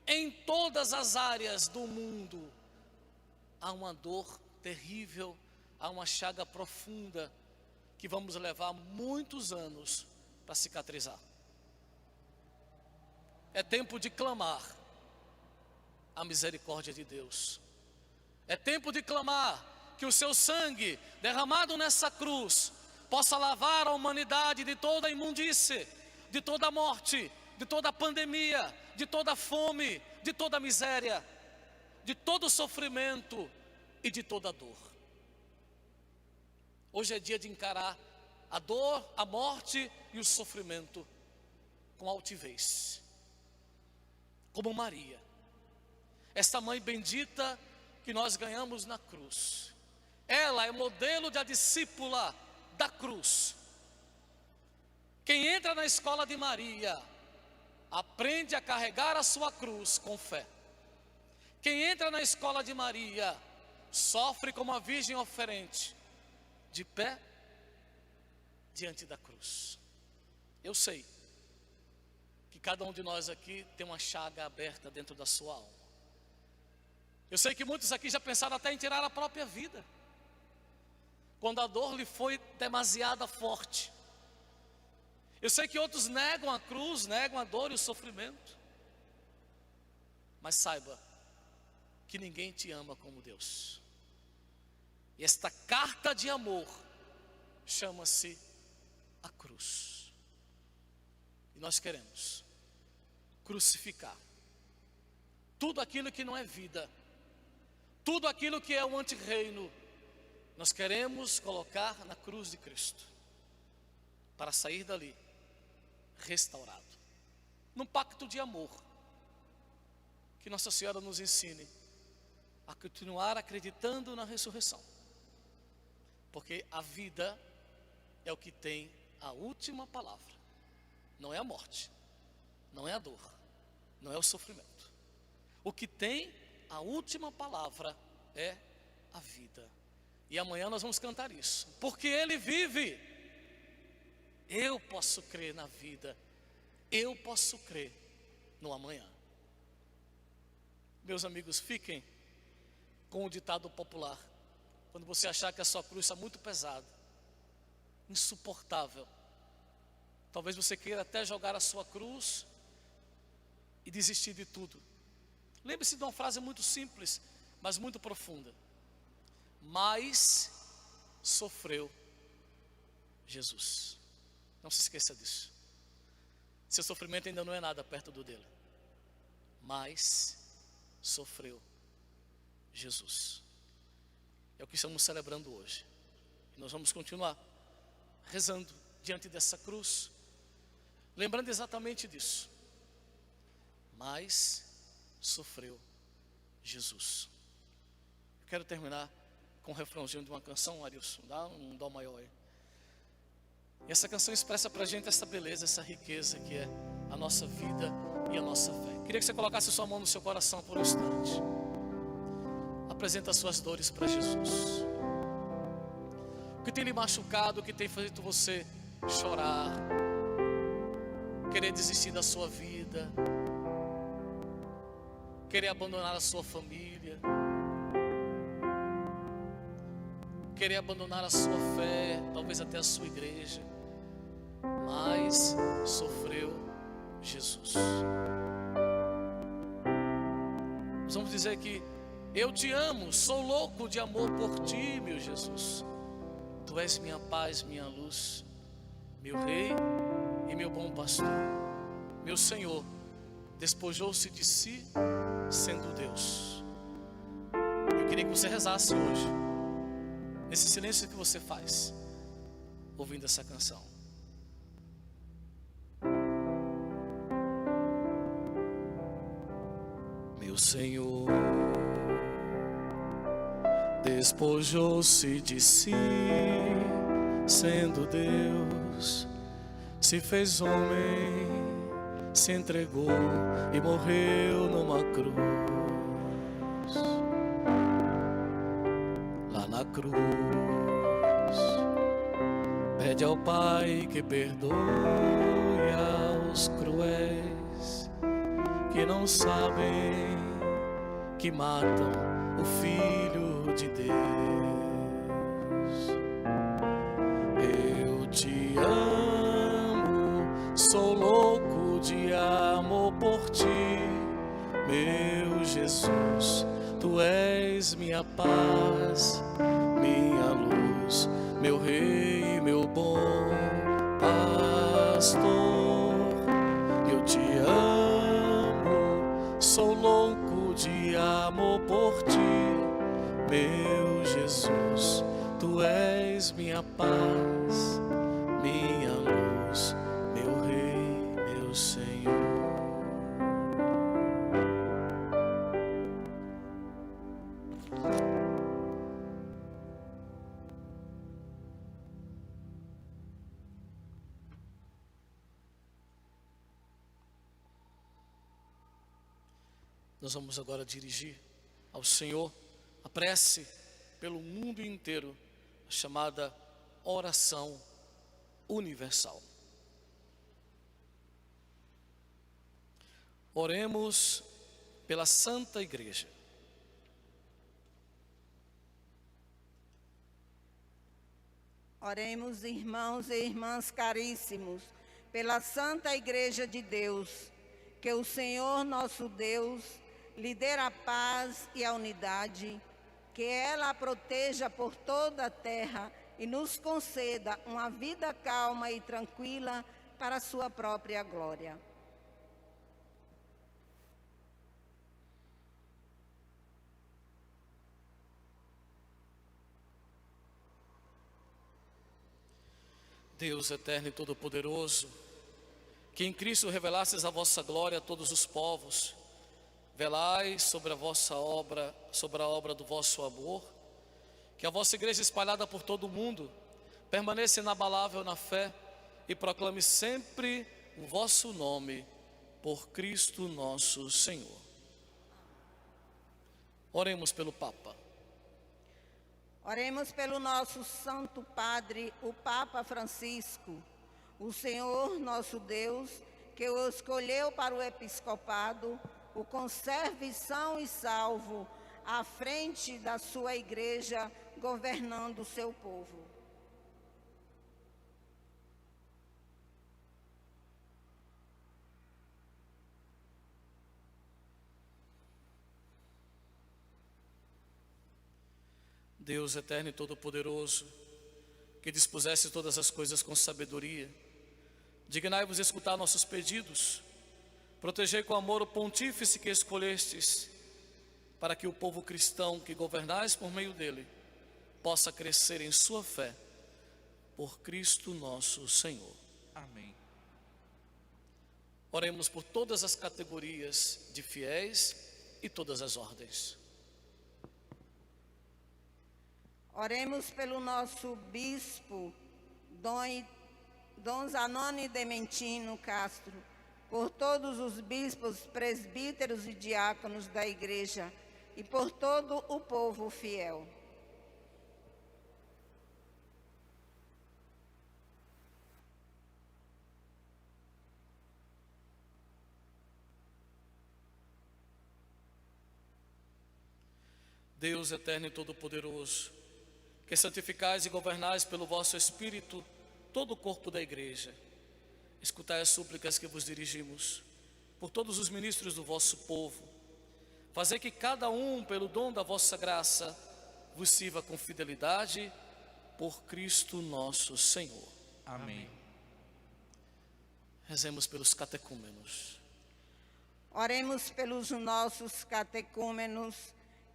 em todas as áreas do mundo, há uma dor terrível, há uma chaga profunda, que vamos levar muitos anos para cicatrizar. É tempo de clamar a misericórdia de Deus. É tempo de clamar que o seu sangue derramado nessa cruz possa lavar a humanidade de toda a imundície, de toda a morte, de toda a pandemia, de toda a fome, de toda a miséria, de todo o sofrimento e de toda a dor. Hoje é dia de encarar a dor, a morte e o sofrimento com altivez, como Maria, esta mãe bendita que nós ganhamos na cruz. Ela é modelo da discípula da cruz. Quem entra na escola de Maria aprende a carregar a sua cruz com fé. Quem entra na escola de Maria sofre como a virgem oferente, de pé diante da cruz. Eu sei que cada um de nós aqui tem uma chaga aberta dentro da sua alma. Eu sei que muitos aqui já pensaram até em tirar a própria vida, quando a dor lhe foi demasiado forte. Eu sei que outros negam a cruz, negam a dor e o sofrimento. Mas saiba que ninguém te ama como Deus. E esta carta de amor chama-se a cruz. E nós queremos crucificar tudo aquilo que não é vida, tudo aquilo que é o antirreino. Nós queremos colocar na cruz de Cristo, para sair dali restaurado, num pacto de amor. Que Nossa Senhora nos ensine a continuar acreditando na ressurreição, porque a vida é o que tem a última palavra. Não é a morte, não é a dor, não é o sofrimento. O que tem a última palavra é a vida. E amanhã nós vamos cantar isso, porque Ele vive. Eu posso crer na vida, eu posso crer no amanhã. Meus amigos, fiquem com o ditado popular: quando você achar que a sua cruz está muito pesada, insuportável, talvez você queira até jogar a sua cruz e desistir de tudo. Lembre-se de uma frase muito simples, mas muito profunda: mas sofreu Jesus. Não se esqueça disso. Seu sofrimento ainda não é nada perto do dele, mas sofreu Jesus. É o que estamos celebrando hoje. E nós vamos continuar rezando diante dessa cruz, lembrando exatamente disso. Mas sofreu Jesus. Eu quero terminar com um refrãozinho de uma canção, Arilson, dá um dó maior aí. E essa canção expressa pra gente essa beleza, essa riqueza que é a nossa vida e a nossa fé. Queria que você colocasse sua mão no seu coração por um instante. Apresenta as suas dores para Jesus. O que tem lhe machucado, o que tem feito você chorar, querer desistir da sua vida, querer abandonar a sua família. querer abandonar a sua fé, talvez até a sua igreja, mas sofreu Jesus. Nós vamos dizer que eu te amo, sou louco de amor por ti, meu Jesus. Tu és minha paz, minha luz, meu rei e meu bom pastor. Meu Senhor despojou-se de si, sendo Deus. Eu queria que você rezasse hoje, nesse silêncio que você faz, ouvindo essa canção. Meu Senhor despojou-se de si, sendo Deus, se fez homem, se entregou e morreu numa cruz. Lá na cruz, pede ao Pai que perdoe aos cruéis que não sabem que matam o Filho de Deus. Eu te amo, sou louco de amor por ti, meu Jesus. Tu és minha paz, minha luz, meu rei, meu bom pastor. Eu te amo, sou louco de amor por ti, meu Jesus. Tu és minha paz, minha luz, meu rei, meu Senhor. Nós vamos agora dirigir ao Senhor a prece pelo mundo inteiro, a chamada oração universal. Oremos pela Santa Igreja. Oremos, irmãos e irmãs caríssimos, pela Santa Igreja de Deus, que o Senhor nosso Deus lhe dê a paz e a unidade, que ela a proteja por toda a terra e nos conceda uma vida calma e tranquila para a sua própria glória. Deus eterno e todo-poderoso, que em Cristo revelastes a vossa glória a todos os povos, velai sobre a vossa obra, sobre a obra do vosso amor, que a vossa igreja espalhada por todo o mundo permaneça inabalável na fé e proclame sempre o vosso nome, por Cristo nosso Senhor. Oremos pelo Papa. Oremos pelo nosso Santo Padre, o Papa Francisco, o Senhor nosso Deus, que o escolheu para o episcopado, o conserve são e salvo, à frente da sua igreja, governando o seu povo. Deus eterno e todo-poderoso, que dispusesse todas as coisas com sabedoria, dignai-vos escutar nossos pedidos, protegei com amor o pontífice que escolhestes, para que o povo cristão que governais por meio dele, possa crescer em sua fé, por Cristo nosso Senhor. Amém. Oremos por todas as categorias de fiéis e todas as ordens. Oremos pelo nosso bispo, Dom Zanoni Dementino Castro, por todos os bispos, presbíteros e diáconos da igreja e por todo o povo fiel. Deus eterno e todo-poderoso, que santificais e governais pelo vosso Espírito todo o corpo da igreja. Escutai as súplicas que vos dirigimos, por todos os ministros do vosso povo. Fazei que cada um, pelo dom da vossa graça, vos sirva com fidelidade, por Cristo nosso Senhor. Amém. Rezemos pelos catecúmenos. Oremos pelos nossos catecúmenos,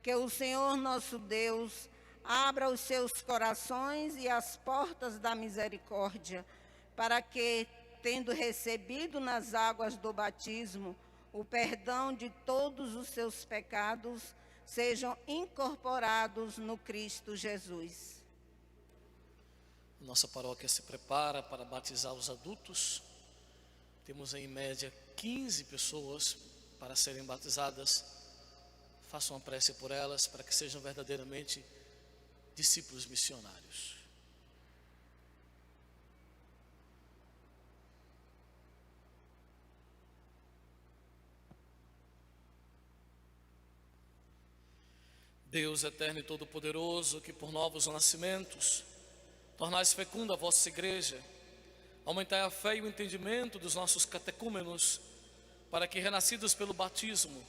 que o Senhor nosso Deus abra os seus corações e as portas da misericórdia, para que, tendo recebido nas águas do batismo o perdão de todos os seus pecados, sejam incorporados no Cristo Jesus. Nossa paróquia se prepara para batizar os adultos. Temos em média 15 pessoas para serem batizadas. Façam uma prece por elas, para que sejam verdadeiramente discípulos missionários. Deus eterno e todo-poderoso, que por novos nascimentos tornais fecunda a vossa igreja, aumentai a fé e o entendimento dos nossos catecúmenos, para que, renascidos pelo batismo,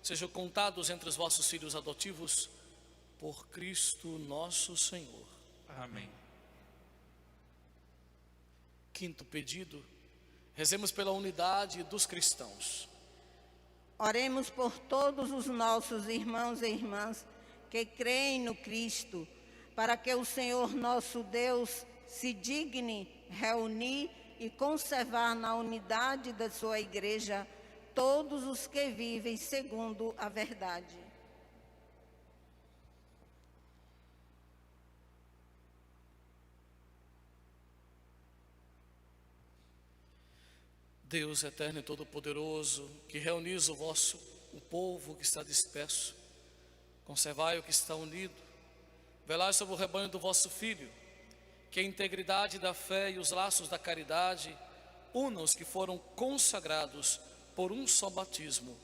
sejam contados entre os vossos filhos adotivos, por Cristo nosso Senhor. Amém. Quinto pedido, rezemos pela unidade dos cristãos. Oremos por todos os nossos irmãos e irmãs que creem no Cristo, para que o Senhor nosso Deus se digne reunir e conservar na unidade da sua igreja todos os que vivem segundo a verdade. Deus eterno e todo-poderoso, que reunis o povo que está disperso, conservai o que está unido, velai sobre o rebanho do vosso Filho, que a integridade da fé e os laços da caridade unam os que foram consagrados por um só batismo,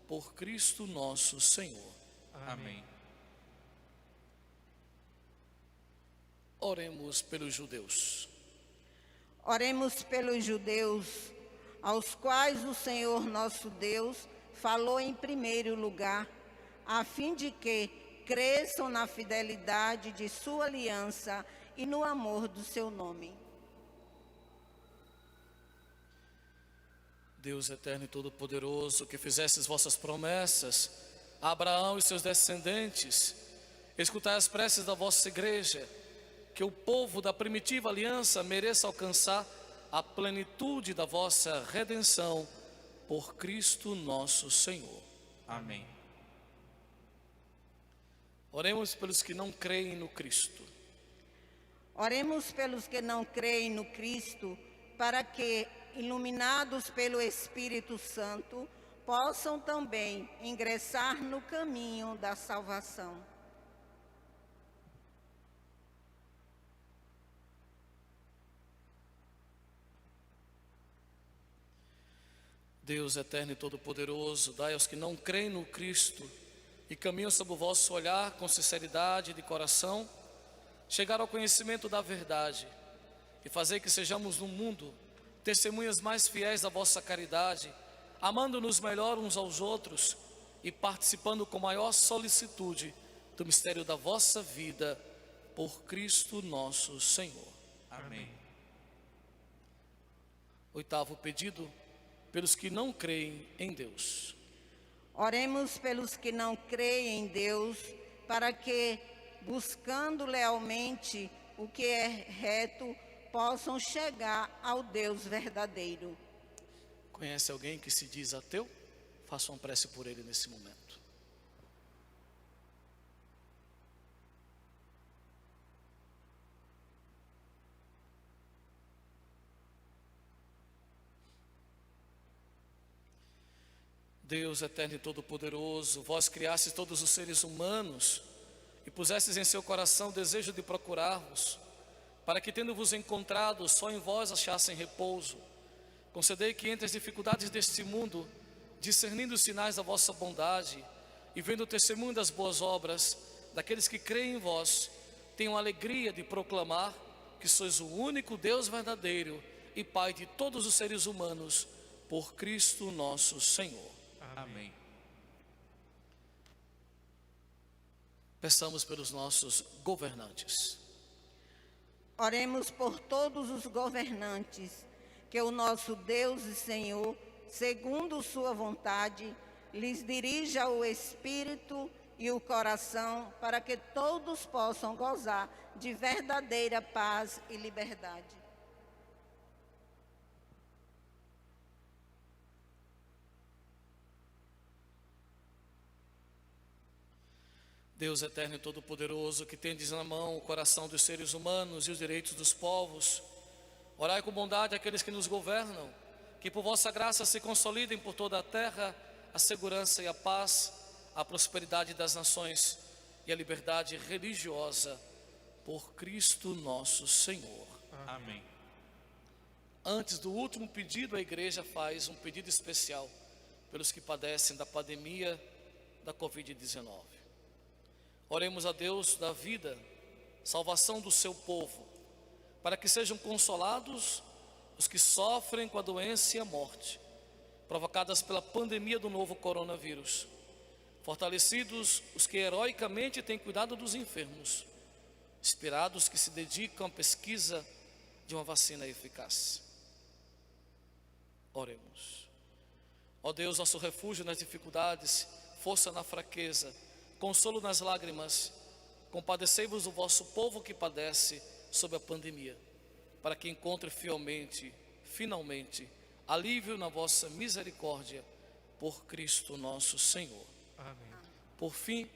por Cristo nosso Senhor. Amém. Oremos pelos judeus. Oremos pelos judeus, aos quais o Senhor nosso Deus falou em primeiro lugar, a fim de que cresçam na fidelidade de sua aliança e no amor do seu nome. Deus eterno e todo-poderoso, que fizestes vossas promessas a Abraão e seus descendentes, escutai as preces da vossa igreja, que o povo da primitiva aliança mereça alcançar a plenitude da vossa redenção, por Cristo nosso Senhor. Amém. Oremos pelos que não creem no Cristo. Oremos pelos que não creem no Cristo, para que, iluminados pelo Espírito Santo, possam também ingressar no caminho da salvação. Deus eterno e todo-poderoso, dai aos que não creem no Cristo e caminham sob o vosso olhar com sinceridade de coração, chegar ao conhecimento da verdade e fazer que sejamos no mundo testemunhas mais fiéis da vossa caridade, amando-nos melhor uns aos outros e participando com maior solicitude do mistério da vossa vida, por Cristo nosso Senhor. Amém. Oitavo pedido, pelos que não creem em Deus. Oremos pelos que não creem em Deus, para que, buscando lealmente o que é reto, possam chegar ao Deus verdadeiro. Conhece alguém que se diz ateu? Faça uma prece por ele nesse momento. Deus eterno e todo-poderoso, vós criastes todos os seres humanos e pusestes em seu coração o desejo de procurar-vos, para que, tendo-vos encontrado, só em vós achassem repouso. Concedei que, entre as dificuldades deste mundo, discernindo os sinais da vossa bondade e vendo o testemunho das boas obras daqueles que creem em vós, tenham a alegria de proclamar que sois o único Deus verdadeiro e Pai de todos os seres humanos, por Cristo nosso Senhor. Amém. Peçamos pelos nossos governantes. Oremos por todos os governantes, que o nosso Deus e Senhor, segundo sua vontade, lhes dirija o espírito e o coração, para que todos possam gozar de verdadeira paz e liberdade. Deus eterno e todo-poderoso, que tendes na mão o coração dos seres humanos e os direitos dos povos, orai com bondade aqueles que nos governam, que por vossa graça se consolidem por toda a terra a segurança e a paz, a prosperidade das nações e a liberdade religiosa, por Cristo nosso Senhor. Amém. Antes do último pedido, a igreja faz um pedido especial pelos que padecem da pandemia da Covid-19. Oremos a Deus da vida, salvação do seu povo, para que sejam consolados os que sofrem com a doença e a morte, provocadas pela pandemia do novo coronavírus. Fortalecidos os que heroicamente têm cuidado dos enfermos, inspirados que se dedicam à pesquisa de uma vacina eficaz. Oremos. Ó Deus, nosso refúgio nas dificuldades, força na fraqueza, consolo nas lágrimas, compadecei-vos do vosso povo que padece sob a pandemia, para que encontre finalmente, alívio na vossa misericórdia, por Cristo nosso Senhor. Amém. Por fim,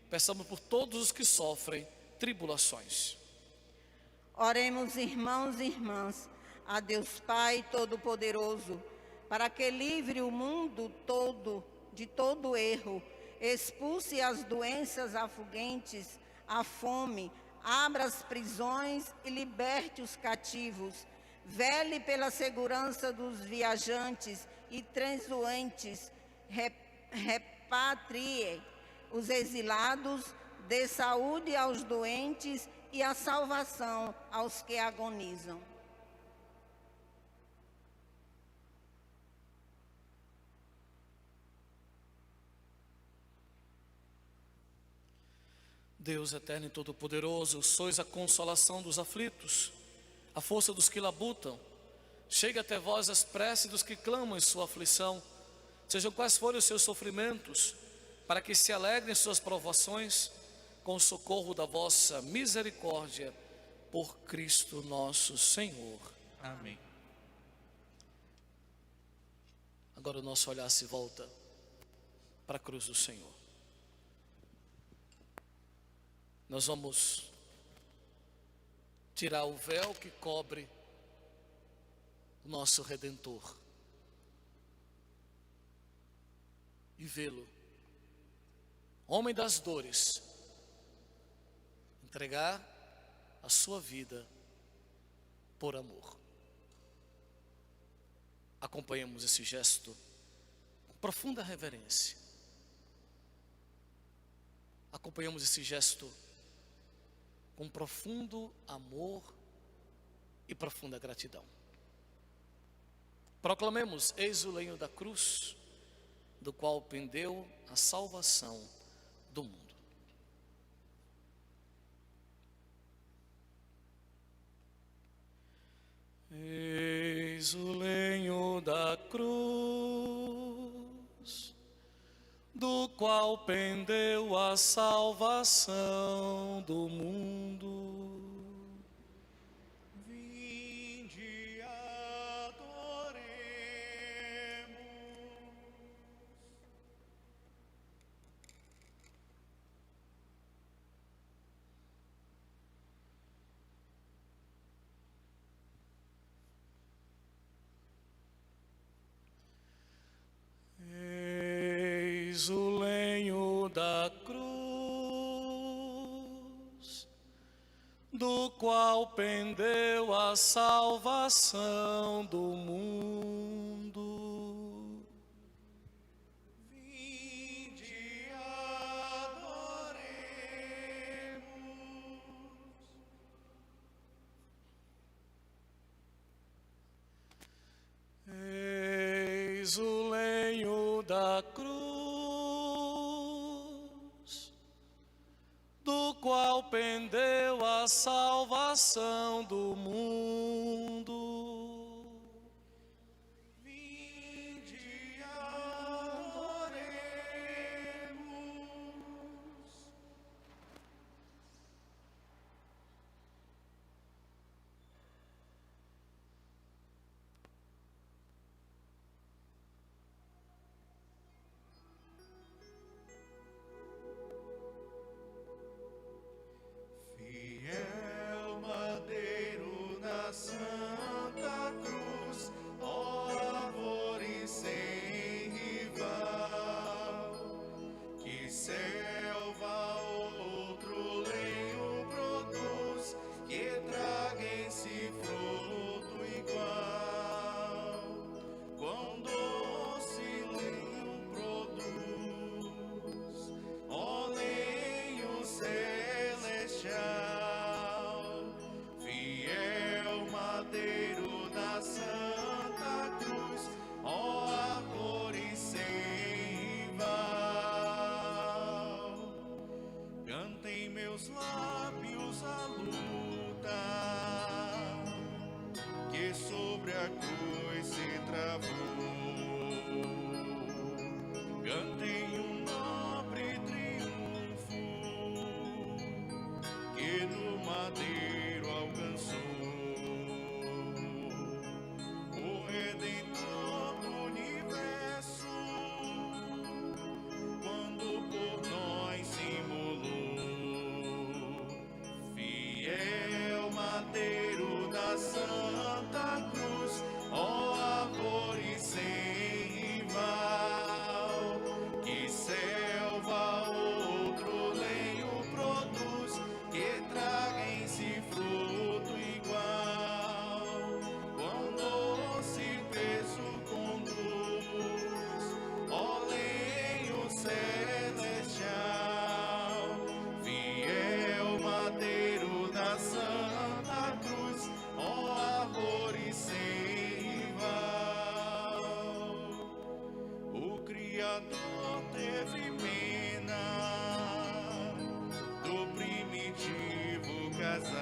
peçamos por todos os que sofrem tribulações. Oremos, irmãos e irmãs, a Deus Pai Todo-Poderoso, para que livre o mundo todo de todo erro, expulse as doenças afoguentes, a fome, abra as prisões e liberte os cativos, vele pela segurança dos viajantes e transuantes, repatrie os exilados, dê saúde aos doentes e a salvação aos que agonizam. Deus eterno e todo-poderoso, sois a consolação dos aflitos, a força dos que labutam. Chegue até vós as preces dos que clamam em sua aflição, sejam quais forem os seus sofrimentos, para que se alegrem suas provações, com o socorro da vossa misericórdia, por Cristo nosso Senhor. Amém. Agora o nosso olhar se volta para a cruz do Senhor. Nós vamos tirar o véu que cobre o nosso Redentor e vê-lo, homem das dores, entregar a sua vida por amor. Acompanhemos esse gesto com profunda reverência. Acompanhamos esse gesto com profundo amor e profunda gratidão. Proclamemos: eis o lenho da cruz, do qual pendeu a salvação do mundo. Eis o lenho da cruz, do qual pendeu a salvação do mundo. Vinde, adoremos. Eis o lenho da cruz, do qual pendeu a salvação do mundo. Vinde, adoremos. Eis o lenho da cruz, do qual pendeu a salvação do mundo. Vinde, adoremos. Fiel madeiro da Santa Cruz, ó árvore sem rival, que selva outro lenho produz, que traga em si fruto igual. Quão doce lenho produz, ó lenho celestial, fiel madeiro da Santa Cruz, ó árvore sem rival. Cantem meus lábios a luta que sobre a cruz se travou. Cantem um nobre triunfo que no madeiro alcançou. O Redentor do universo, quando por nós se imolou. Fiel madeiro da Santa Cruz, ó árvore sem rival, que selva outro lenho produz, que traga em si fruto igual. Quão doce peso conduz, ó lenho celestial, fiel madeiro da Santa Cruz, ó árvore sem rival. O Criador teve pena do primitivo casal,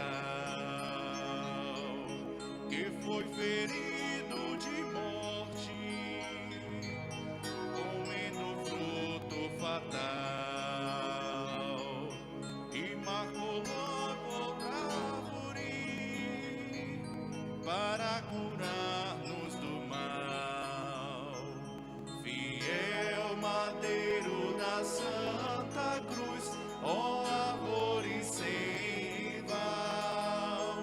que foi ferido de morte, comendo fruto fatal, e marcou logo outra árvore para curar-nos do mal. Fiel madeiro da Santa Cruz, ó árvore sem rival,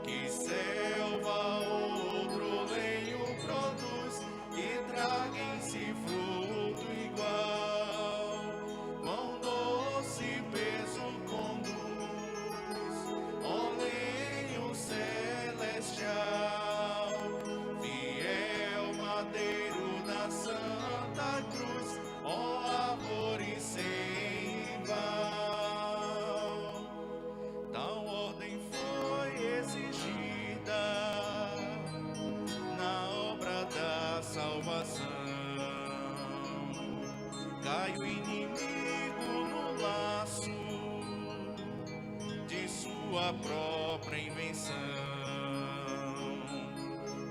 que selva outro lenho produz, que traga em si fruto igual. Quão doce peso conduz, ó lenho celestial, fiel madeiro da Santa Cruz, ó árvore sem rival. Tal ordem foi exigida na obra da salvação. Cai o inimigo no laço de sua própria invenção,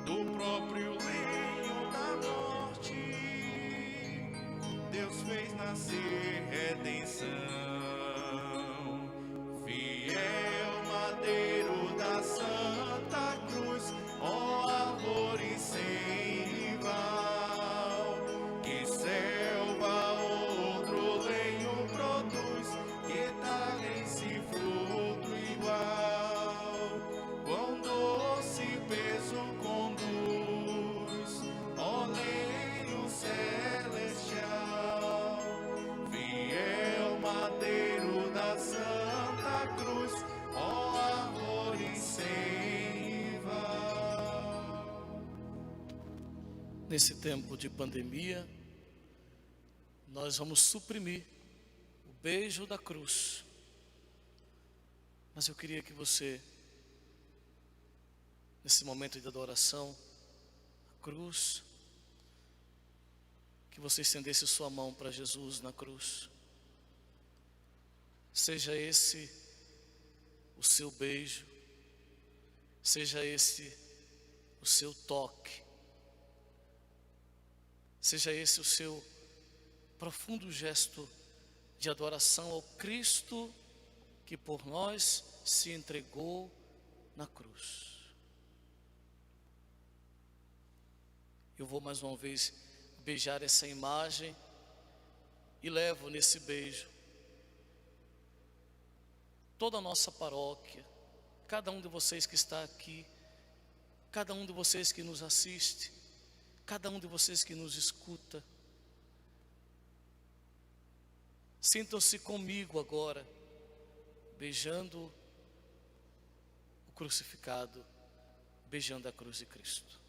do próprio lenho da morte Deus fez nascer redenção. Fiel madeiro da Santa Cruz, ó árvore sem rival, que selva outro lenho produz, que traga em si fruto igual. Quão doce peso conduz, ó lenho celestial, fiel madeiro da Santa Cruz, ó árvore sem rival. Nesse tempo de pandemia, nós vamos suprimir o beijo da cruz. Mas eu queria que você, nesse momento de adoração, a cruz, que você estendesse sua mão para Jesus na cruz. Seja esse o seu beijo, seja esse o seu toque, seja esse o seu profundo gesto de adoração ao Cristo que por nós se entregou na cruz. Eu vou mais uma vez beijar essa imagem e levo nesse beijo toda a nossa paróquia, cada um de vocês que está aqui, cada um de vocês que nos assiste, cada um de vocês que nos escuta. Sintam-se comigo agora, beijando o crucificado, beijando a cruz de Cristo.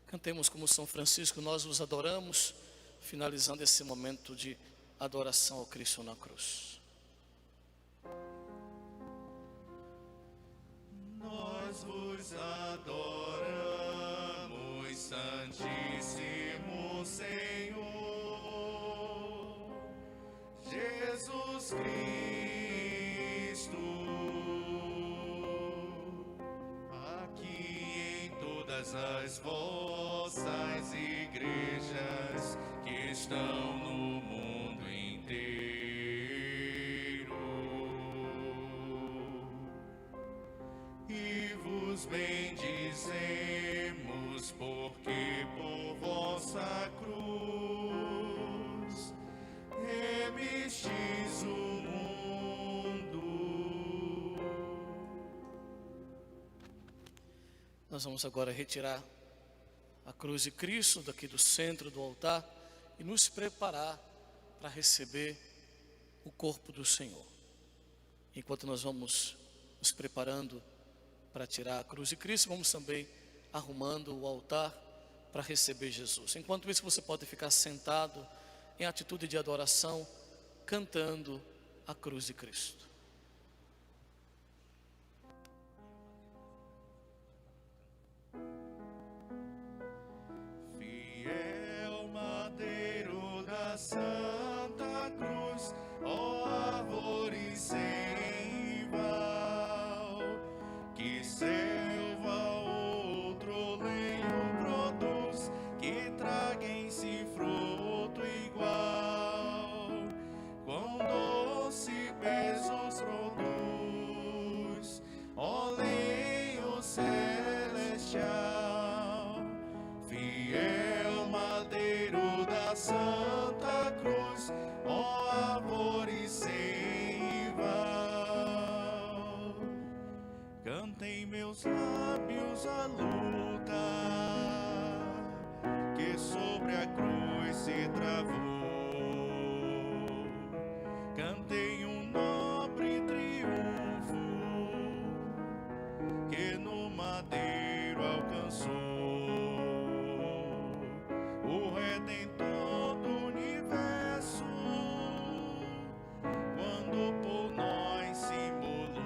Cantemos como São Francisco, nós os adoramos, finalizando esse momento de adoração ao Cristo na cruz. Nós vos adoramos, Santíssimo Senhor, Jesus Cristo, aqui em todas as vossas igrejas que estão no mundo inteiro, e vos bendizemos porque por vossa cruz remistis o mundo. Nós vamos agora retirar a cruz de Cristo daqui do centro do altar e nos preparar para receber o corpo do Senhor. Enquanto nós vamos nos preparando para tirar a cruz de Cristo, vamos também arrumando o altar para receber Jesus. Enquanto isso, você pode ficar sentado em atitude de adoração, cantando a cruz de Cristo. Santa Cruz, ó árvore sem igual, que selva outro lenho produz, que traga em si fruto igual, quão doce pesos produz, ó lenho celestial, fiel madeiro da Santa Cruz, ó árvore sem igual. Cantem meus lábios a luta que sobre a cruz se travou. Cantei um nobre triunfo que no madeiro alcançou. O Redentor do universo, quando por nós se imolou,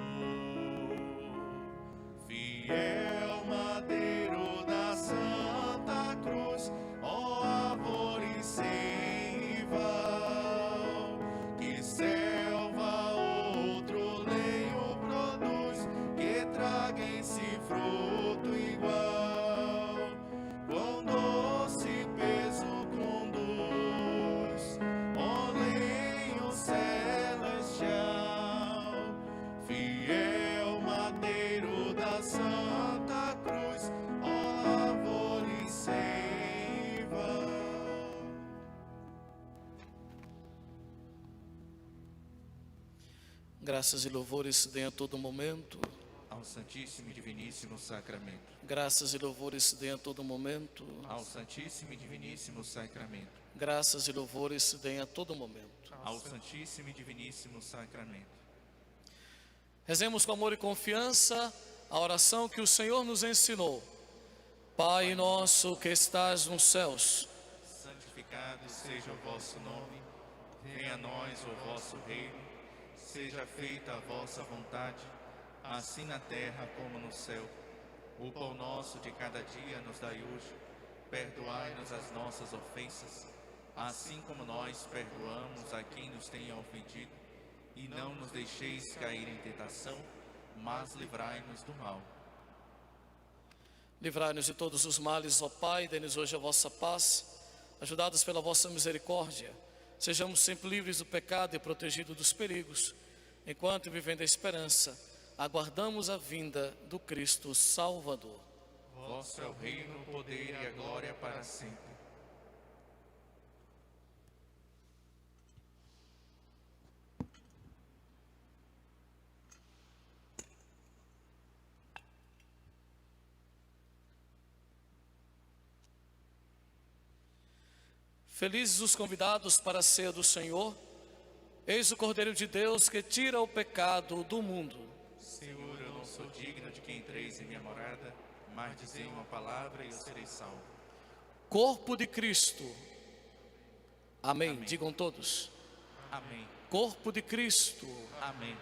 fiel madeiro da Santa Cruz, ó árvore sem igual, que selva outro lenho produz, que traga em si fruto igual, quão doce peso conduz, ó lenho celestial, fiel madeiro da Santa Cruz, ó árvore sem igual. Graças e louvores se deem a todo momento. Ao Santíssimo e Diviníssimo Sacramento. Graças e louvores se deem a todo momento. Ao Santíssimo e Diviníssimo Sacramento. Graças e louvores se deem a todo momento. Ao Santíssimo e Diviníssimo Sacramento. Rezemos com amor e confiança a oração que o Senhor nos ensinou. Pai nosso que estás nos céus, santificado seja o vosso nome, venha a nós o vosso reino, seja feita a vossa vontade, assim na terra como no céu. O pão nosso de cada dia nos dai hoje, perdoai-nos as nossas ofensas, assim como nós perdoamos a quem nos tenha ofendido, e não nos deixeis cair em tentação, mas livrai-nos do mal. Livrai-nos de todos os males, ó Pai, dê-nos hoje a vossa paz. Ajudados pela vossa misericórdia, sejamos sempre livres do pecado e protegidos dos perigos, enquanto, vivendo a esperança, aguardamos a vinda do Cristo Salvador. Vosso é o reino, o poder e a glória para sempre. Felizes os convidados para a ceia do Senhor. Eis o Cordeiro de Deus que tira o pecado do mundo. Senhor, eu não sou digno de que entreis em minha morada, mas dizei uma palavra e eu serei salvo. Corpo de Cristo. Amém. Digam todos. Amém. Corpo de Cristo. Amém.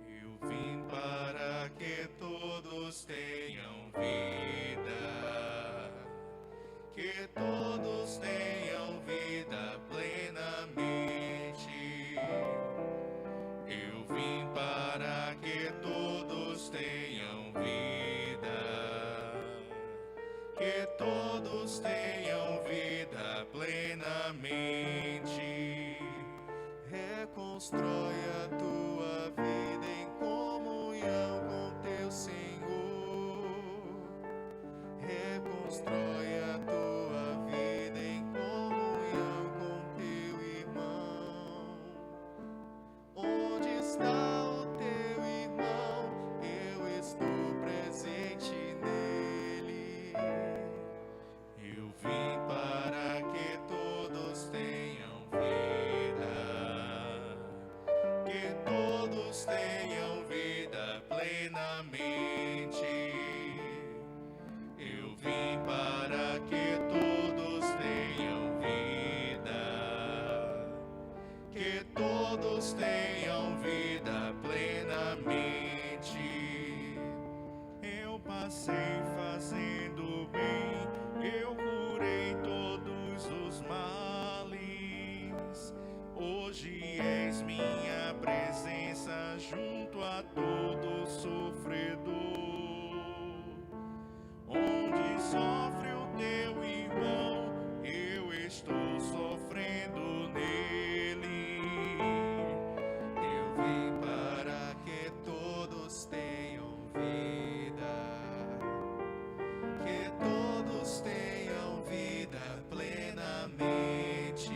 Eu vim para que todos tenham vida, que todos tenham vida plenamente. Eu vim para que todos tenham vida, que todos tenham vida plenamente. Reconstrói a tua vida em comunhão com teu Senhor. Reconstrói a tua vida em comunhão com teu irmão. Onde está o teu irmão? Eu estou presente nele. Eu vim para que todos tenham vida, que todos tenham vida plenamente. Eu vim para que todos tenham vida, que todos tenham vida plenamente. Eu passei fazendo bem, eu curei todos os males. Hoje és minha presença junto a todo sofredor. Onde sofre o teu irmão, eu estou sofrendo nele. Eu vim para que todos tenham vida, que todos tenham vida plenamente.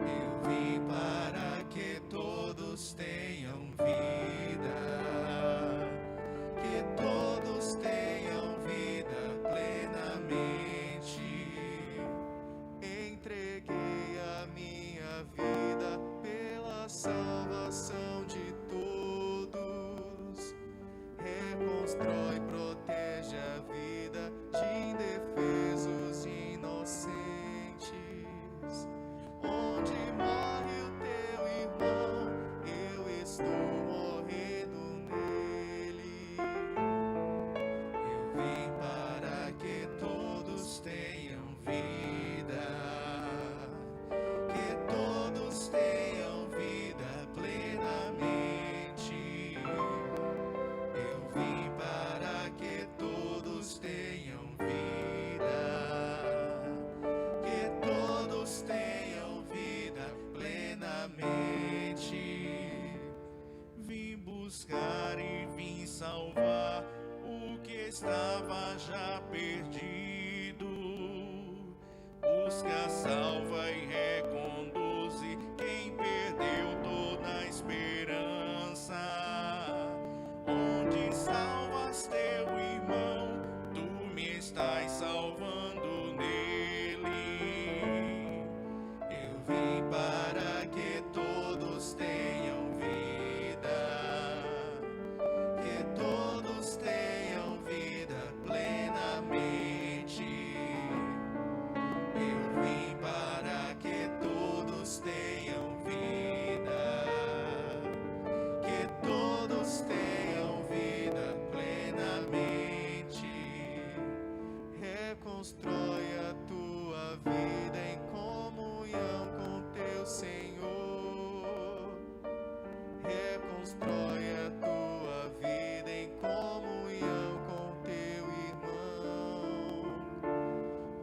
Eu vim para que todos tenham vida, que todos tenham vida plenamente. Entreguei a minha vida pela salvação de todos. Reconstrói, protege a vida de indefesos e inocentes. Onde morre o teu irmão, eu estou morrendo nele. Eu vim para que todos tenham vida, que todos tenham vida plenamente. Eu vim para que todos tenham vida, que todos tenham vida plenamente. Vim buscar e vim salvar o que estava já perdido. Busca, salva e reconduze quem perdeu toda a esperança. Onde salvas teu irmão, tu me estás salvando nele. Eu vim para que todos constrói a tua vida em comunhão com teu irmão.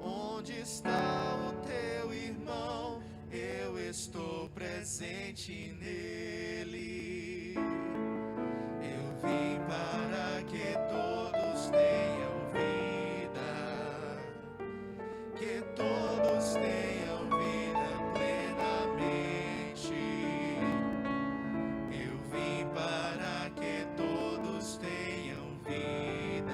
Onde está o teu irmão? Eu estou presente nele. Eu vim para que todos tenham vida, que todos tenham vida plenamente. Eu vim para que todos tenham vida,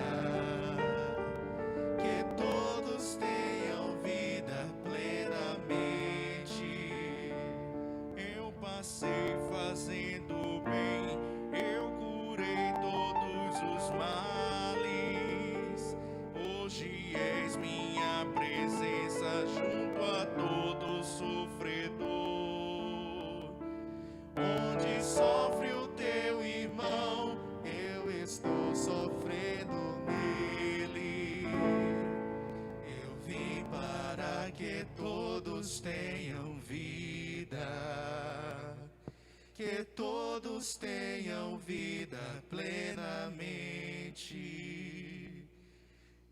que todos tenham vida plenamente. Eu passei fazendo bem, eu curei todos os males. Hoje és minha presença junto a todo sofredor. Onde sofre o teu irmão, eu estou sofrendo nele. Eu vim para que todos tenham vida, que todos tenham vida plenamente.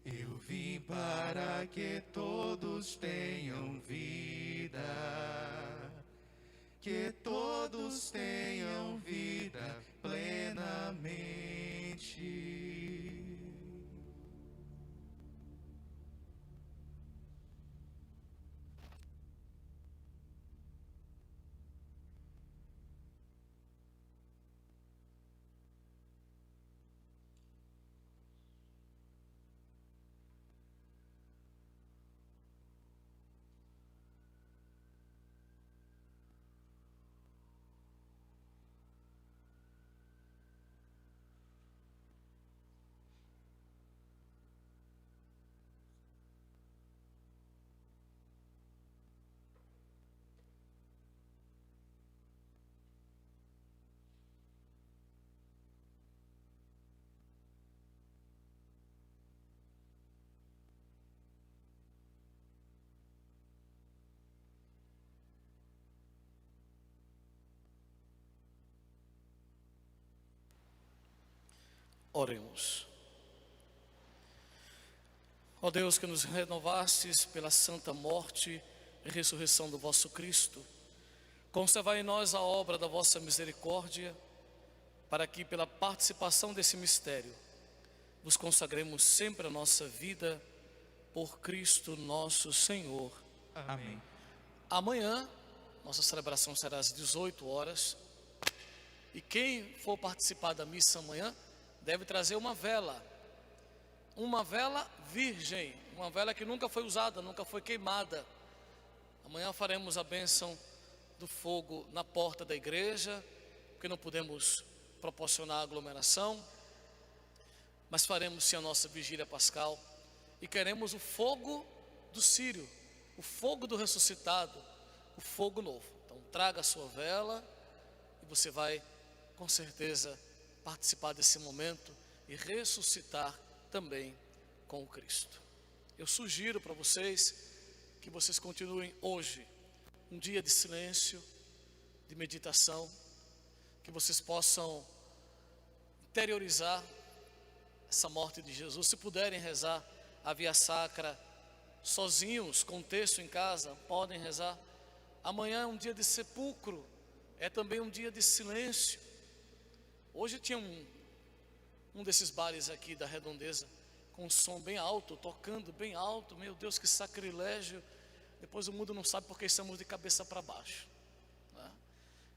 Eu vim para que todos tenham vida, que todos tenham vida plenamente. Oremos. Ó Deus, que nos renovastes pela santa morte e ressurreição do vosso Cristo, conservai em nós a obra da vossa misericórdia, para que pela participação desse mistério vos consagremos sempre a nossa vida por Cristo nosso Senhor. Amém. Amanhã, nossa celebração será às 18 horas. E quem for participar da missa amanhã, deve trazer uma vela virgem, uma vela que nunca foi usada, nunca foi queimada. Amanhã faremos a bênção do fogo na porta da igreja, porque não podemos proporcionar aglomeração, mas faremos sim a nossa vigília pascal e queremos o fogo do Círio, o fogo do ressuscitado, o fogo novo. Então traga a sua vela e você vai com certeza participar desse momento e ressuscitar também com o Cristo. Eu sugiro para vocês que vocês continuem hoje um dia de silêncio, de meditação, que vocês possam interiorizar essa morte de Jesus. Se puderem rezar a Via Sacra sozinhos, com texto em casa, podem rezar. Amanhã é um dia de sepulcro, é também um dia de silêncio. Hoje tinha um desses bares aqui da Redondeza com um som bem alto, tocando bem alto. Meu Deus, que sacrilégio. Depois o mundo não sabe porque estamos de cabeça para baixo, né?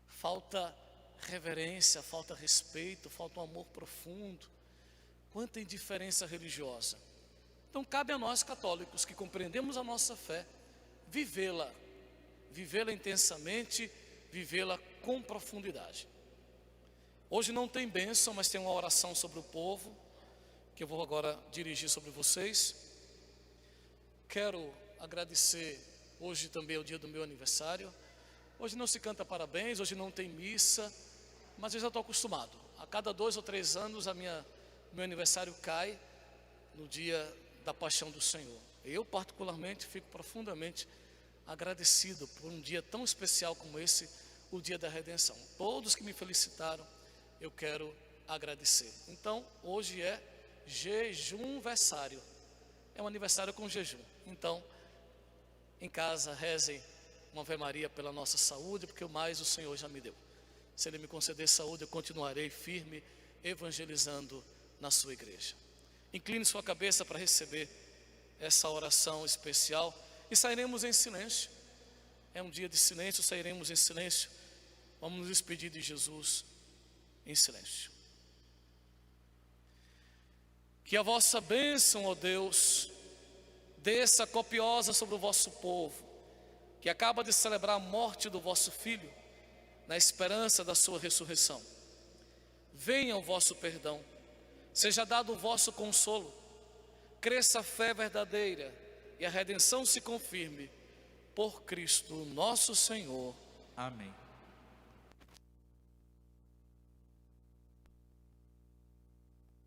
Falta reverência, falta respeito, falta um amor profundo. Quanta indiferença religiosa. Então cabe a nós católicos que compreendemos a nossa fé vivê-la intensamente, vivê-la com profundidade. Hoje não tem bênção, mas tem uma oração sobre o povo, que eu vou agora dirigir sobre vocês. Quero agradecer, hoje também é o dia do meu aniversário. Hoje não se canta parabéns, hoje não tem missa, mas eu já estou acostumado. A cada 2 ou 3 anos meu aniversário cai no dia da paixão do Senhor. Eu particularmente fico profundamente agradecido por um dia tão especial como esse, o dia da redenção. Todos que me felicitaram, eu quero agradecer. Então, hoje é jejumversário. É um aniversário com jejum. Então, em casa, rezem uma Ave Maria pela nossa saúde, porque o mais o Senhor já me deu. Se Ele me conceder saúde, eu continuarei firme, evangelizando na sua igreja. Incline sua cabeça para receber essa oração especial e sairemos em silêncio. É um dia de silêncio, sairemos em silêncio. Vamos nos despedir de Jesus em silêncio. Que a vossa bênção, ó Deus, desça copiosa sobre o vosso povo, que acaba de celebrar a morte do vosso Filho, na esperança da sua ressurreição. Venha o vosso perdão, seja dado o vosso consolo, cresça a fé verdadeira e a redenção se confirme por Cristo nosso Senhor. Amém.